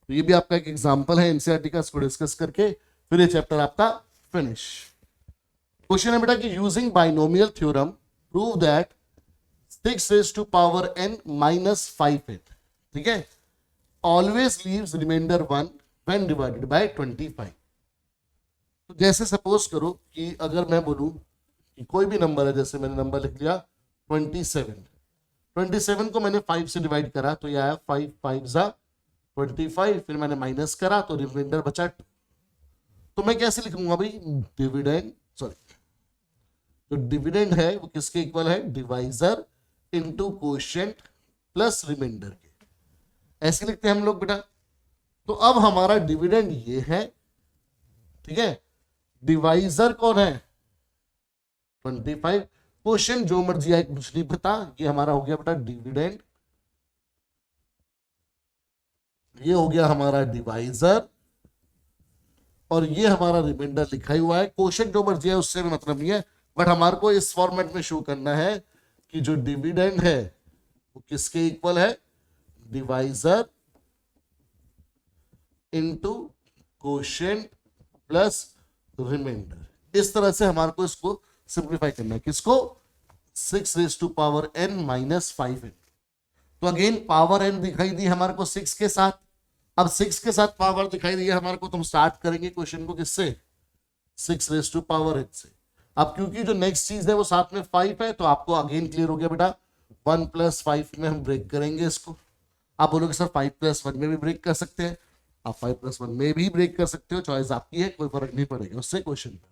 तो ये भी आपका एक एग्जांपल है एनसीईआरटी का, इसको डिस्कस करके फिर ये चैप्टर आपका फिनिश। क्वेश्चन है बेटा कि using binomial theorem prove that 6 raised to power n minus 5n, ठीक है, always leaves remainder 1 when divided by 25। तो जैसे सपोज करो कि अगर मैं बोलूं कि कोई भी नंबर है, जैसे मैंने नंबर लिख लिया 27 को मैंने 5 से डिवाइड करा तो यह आया 5 5 जा 25, फिर मैंने माइनस करा तो रिमाइंडर बचा 2। तो मैं कैसे लिखूंगा भाई? डिविडेंड, सॉरी, जो डिविडेंड है वो किसके इक्वल है? Divisor into quotient plus remainder के, ऐसे लिखते हैं हम लोग बेटा। तो अब हमारा डिविडेंड ये है, ठीक है, डिवाइजर कौन है? 25, क्वेश्चन जो मर्जी आए कुछ नहीं पता, ये हमारा हो गया बेटा डिविडेंड, ये हो गया हमारा डिवाइजर, और ये हमारा रिमाइंडर लिखा ही हुआ है। क्वेश्चन जो मर्जी है उससे भी मतलब नहीं है, बट हमारे को इस फॉर्मेट में शो करना है कि जो डिविडेंड है वो किसके इक्वल है, divisor into quotient plus remainder. इस तरह से हमारे को इसको सिंप्लीफाई करना है, किसको, 6 raise to power n minus 5n। तो अगेन पावर n दिखाई दी हमारे को 6 के साथ, अब 6 के साथ पावर दिखाई दी हमारे को, तो हम स्टार्ट करेंगे क्वेश्चन को किससे, 6 रेज टू पावर n से। अब क्योंकि जो नेक्स्ट चीज है वो साथ में 5 है, तो आपको अगेन क्लियर हो गया बेटा, 1 + 5 में हम ब्रेक करेंगे इसको। आप बोलोगे सर 5 + 1 में भी ब्रेक कर सकते हैं, आप 5 + 1 में भी ब्रेक कर सकते हो, चॉइस आपकी है, कोई फर्क नहीं पड़ेगा उससे क्वेश्चन पे,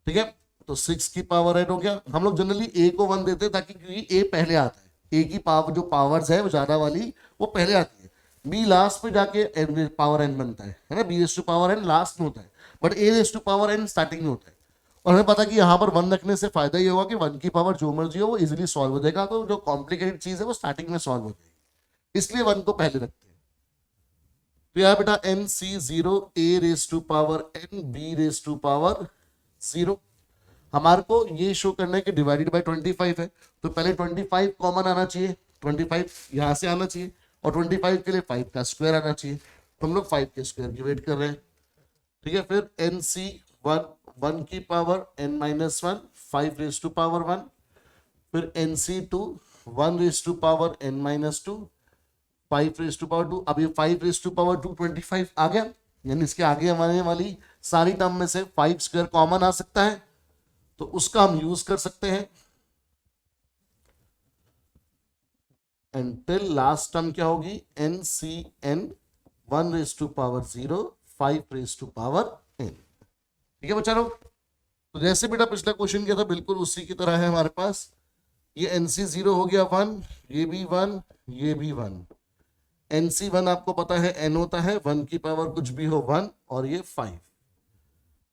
ठीक है। तो 6 की पावर n हो गया। हम लोग जनरली a को 1 देते हैं ताकि, क्योंकि a पहले आता है, a की पावर जो पावर्स है वो ज्यादा वाली वो पहले आती है, b लास्ट पे जाके पावर n बनता है ना, b raise to power n last में होता है, but a raise to power n starting में होता है। और हमें पता कि यहाँ पर 1 रखने से फायदा ये होगा कि 1 की पावर जो मर्जी हो वो इजीली सॉल्व हो जाएगा, तो जो कॉम्प्लिकेटेड चीज है वो स्टार्टिंग में सॉल्व हो जाएगी, इसलिए 1 को पहले रखते हैं। तो यहाँ बेटा NC0 a raise to power n b raise to power 0। हमारे को ये शो करना है कि डिवाइडेड बाय 25 है, तो पहले 25 कॉमन आना चाहिए, 25 यहां से आना चाहिए, और 25 के लिए 5 का स्क्वायर आना चाहिए, तो हम लोग 5 के स्क्वायर की वेट कर रहे हैं, ठीक है। फिर NC1 1 की power n minus 1 5 raise to power 1, फिर NC2 1 raise to power n minus 2 5 raise to power 2। अब ये 5 रेज़ टू पावर 2 25 आ गया, यानी इसके आगे हमारे वाली सारी टर्म में से 5 स्क्वायर कॉमन आ सकता है, तो उसका हम यूज कर सकते हैं। एंटिल लास्ट टर्म क्या होगी, NCN 1 raise to power 0 5 raise to power n, ठीक है बच्चा लोग। तो जैसे बेटा पिछला क्वेश्चन किया था बिल्कुल उसी की तरह है हमारे पास, ये NC0 हो गया 1, ये भी 1, ये भी 1, NC1 आपको पता है n होता है, 1 की पावर कुछ भी हो 1, और ये 5।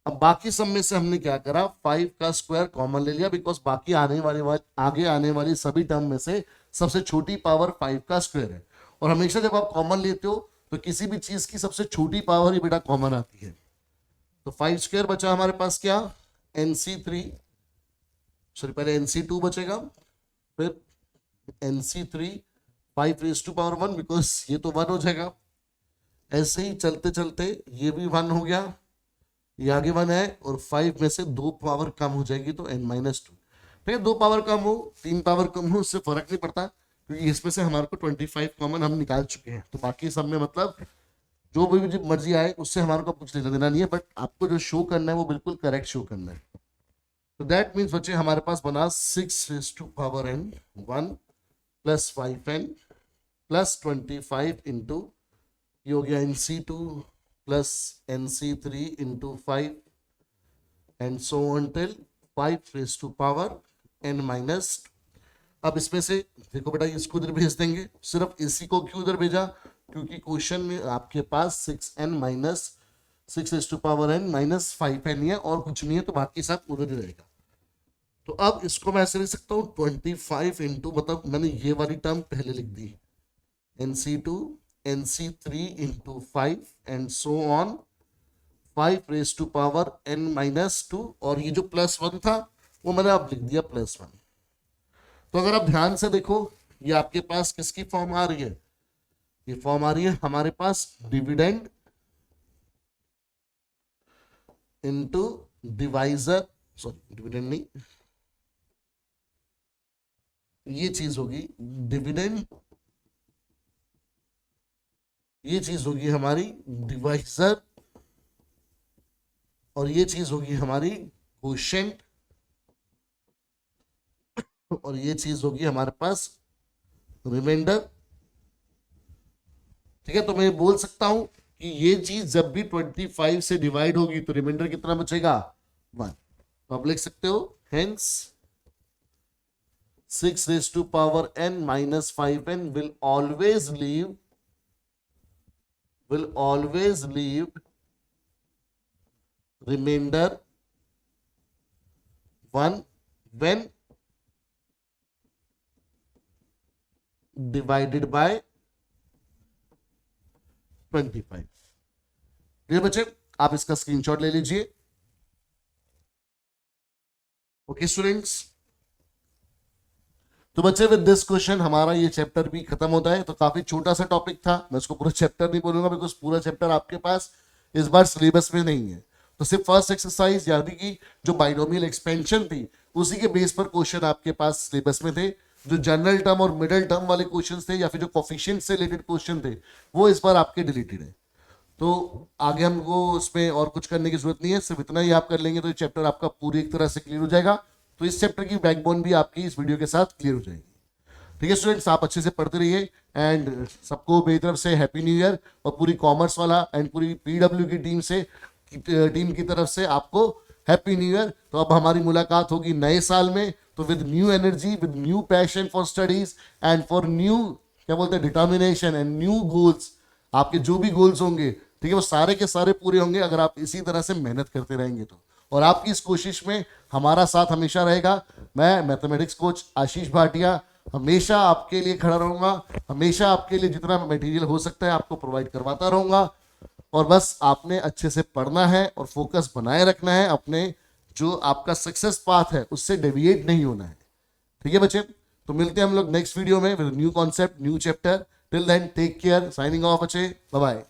अब बाकी सब में से हमने क्या करा, 5 का स्क्वायर कॉमन ले लिया, बिकॉज बाकी आगे आने वाली सभी टर्म में से सबसे छोटी पावर 5 का स्क्वायर है, और हमेशा जब आप कॉमन लेते हो तो किसी भी चीज की सबसे छोटी पावर ही बेटा कॉमन आती है। तो 5 स्क्वायर बचा हमारे पास क्या, NC3 सॉरी पहले NC2 बचेगा, फिर NC3 5 raise to power 1, because ये तो 1 हो जाएगा। ऐसे ही चलते चलते ये भी 1 हो गया, ये आगे 1 है, और 5 में से 2 पावर कम हो जाएगी तो n माइनस 2, ठीक है। 2 पावर कम हो 3 पावर कम हो उससे फर्क नहीं पड़ता, क्योंकि इसमें से हमारे को 25 कॉमन हम निकाल चुके हैं, तो बाकी सब में मतलब जो भी मर्जी आए उससे हमारे को कुछ लेना देना नहीं है, बट आपको जो शो करना है वो बिल्कुल करेक्ट शो करना है। तो दैट मीन्स बच्चे हमारे पास बना 6 raise to power n 1 + 5n plus 25 into ये हो गया NC2 plus NC3 into 5 and so on till 5 raise to power n minus. अब इसमें से देखो बेटा इसको इधर भेज देंगे, सिर्फ इसी को क्यों उधर भेजा, क्योंकि क्वेश्चन में आपके पास 6n minus 6 raise to power n minus 5n है और कुछ नहीं है, तो बाकी सब उधर ही रहेगा। तो अब इसको मैं ऐसे लिख सकता हूँ 25 इंटू, मतलब मैंने ये वाली टर्म पहले लिख दी, NC2 NC3 into 5 and so on 5 raise to power n minus 2, और ये जो +1 था वो मैंने अब लिख दिया +1। तो अगर आप ध्यान से देखो ये आपके पास किसकी फॉर्म आ रही है, ये फॉर्म आ रही है हमारे पास dividend into divisor, sorry dividend नहीं, ये चीज होगी डिविडेंड, ये चीज होगी हमारी डिवाइजर, और ये चीज होगी हमारी कोशेंट, और ये चीज होगी हमारे पास रिमाइंडर, ठीक है। तो मैं बोल सकता हूं कि ये चीज जब भी 25 से डिवाइड होगी तो रिमाइंडर कितना बचेगा 1। तो आप लिख सकते हो hence 6 raise to power n minus 5n will always leave remainder 1 when divided by 25। ये बच्चे आप इसका स्क्रीनशॉट ले लीजिए। ओके स्टूडेंट्स, तो बच्चे विद दिस क्वेश्चन हमारा ये चैप्टर भी खत्म होता है। तो काफी छोटा सा टॉपिक था, मैं इसको पूरा चैप्टर नहीं बोलूंगा बिकॉज पूरा चैप्टर आपके पास इस बार सिलेबस में नहीं है। तो सिर्फ फर्स्ट एक्सरसाइज यानी कि जो बाइनोमियल एक्सपेंशन थी उसी के बेस पर क्वेश्चन आपके पास सिलेबस में थे। जो जनरल टर्म और मिडिल टर्म वाले क्वेश्चन थे या फिर जो कोफिशिएंट से रिलेटेड क्वेश्चन थे वो इस बार आपके डिलीटेड है। तो आगे हमको उसमें और कुछ करने की जरूरत नहीं है, सिर्फ इतना ही आप कर लेंगे तो ये चैप्टर आपका पूरी एक तरह से क्लियर हो जाएगा। तो इस चैप्टर की बैकबोन भी आपकी इस वीडियो के साथ क्लियर हो जाएगी। ठीक है स्टूडेंट्स, आप अच्छे से पढ़ते रहिए एंड सबको मेरी तरफ से हैप्पी न्यू ईयर, और पूरी कॉमर्स वाला एंड पूरी पीडब्ल्यू की टीम की तरफ से आपको हैप्पी न्यू ईयर। तो अब हमारी मुलाकात होगी नए साल में, तो with new energy, with new passion for studies and for new क्या बोलते हैं डिटर्मिनेशन एंड न्यू गोल्स। आपके जो भी गोल्स होंगे ठीक है वो सारे के सारे पूरे होंगे अगर आप इसी तरह से मेहनत करते रहेंगे तो। और आपकी इस कोशिश में हमारा साथ हमेशा रहेगा। मैं मैथमेटिक्स कोच आशीष भाटिया हमेशा आपके लिए खड़ा रहूंगा, हमेशा आपके लिए जितना मटेरियल हो सकता है आपको प्रोवाइड करवाता रहूंगा। और बस आपने अच्छे से पढ़ना है और फोकस बनाए रखना है, अपने जो आपका सक्सेस पाथ है उससे डेविएट नहीं होना है। ठीक है बच्चे, तो मिलते हैं हम लोग नेक्स्ट वीडियो में with new concept new chapter. Till then take care, signing off बच्चे, बाय बाय।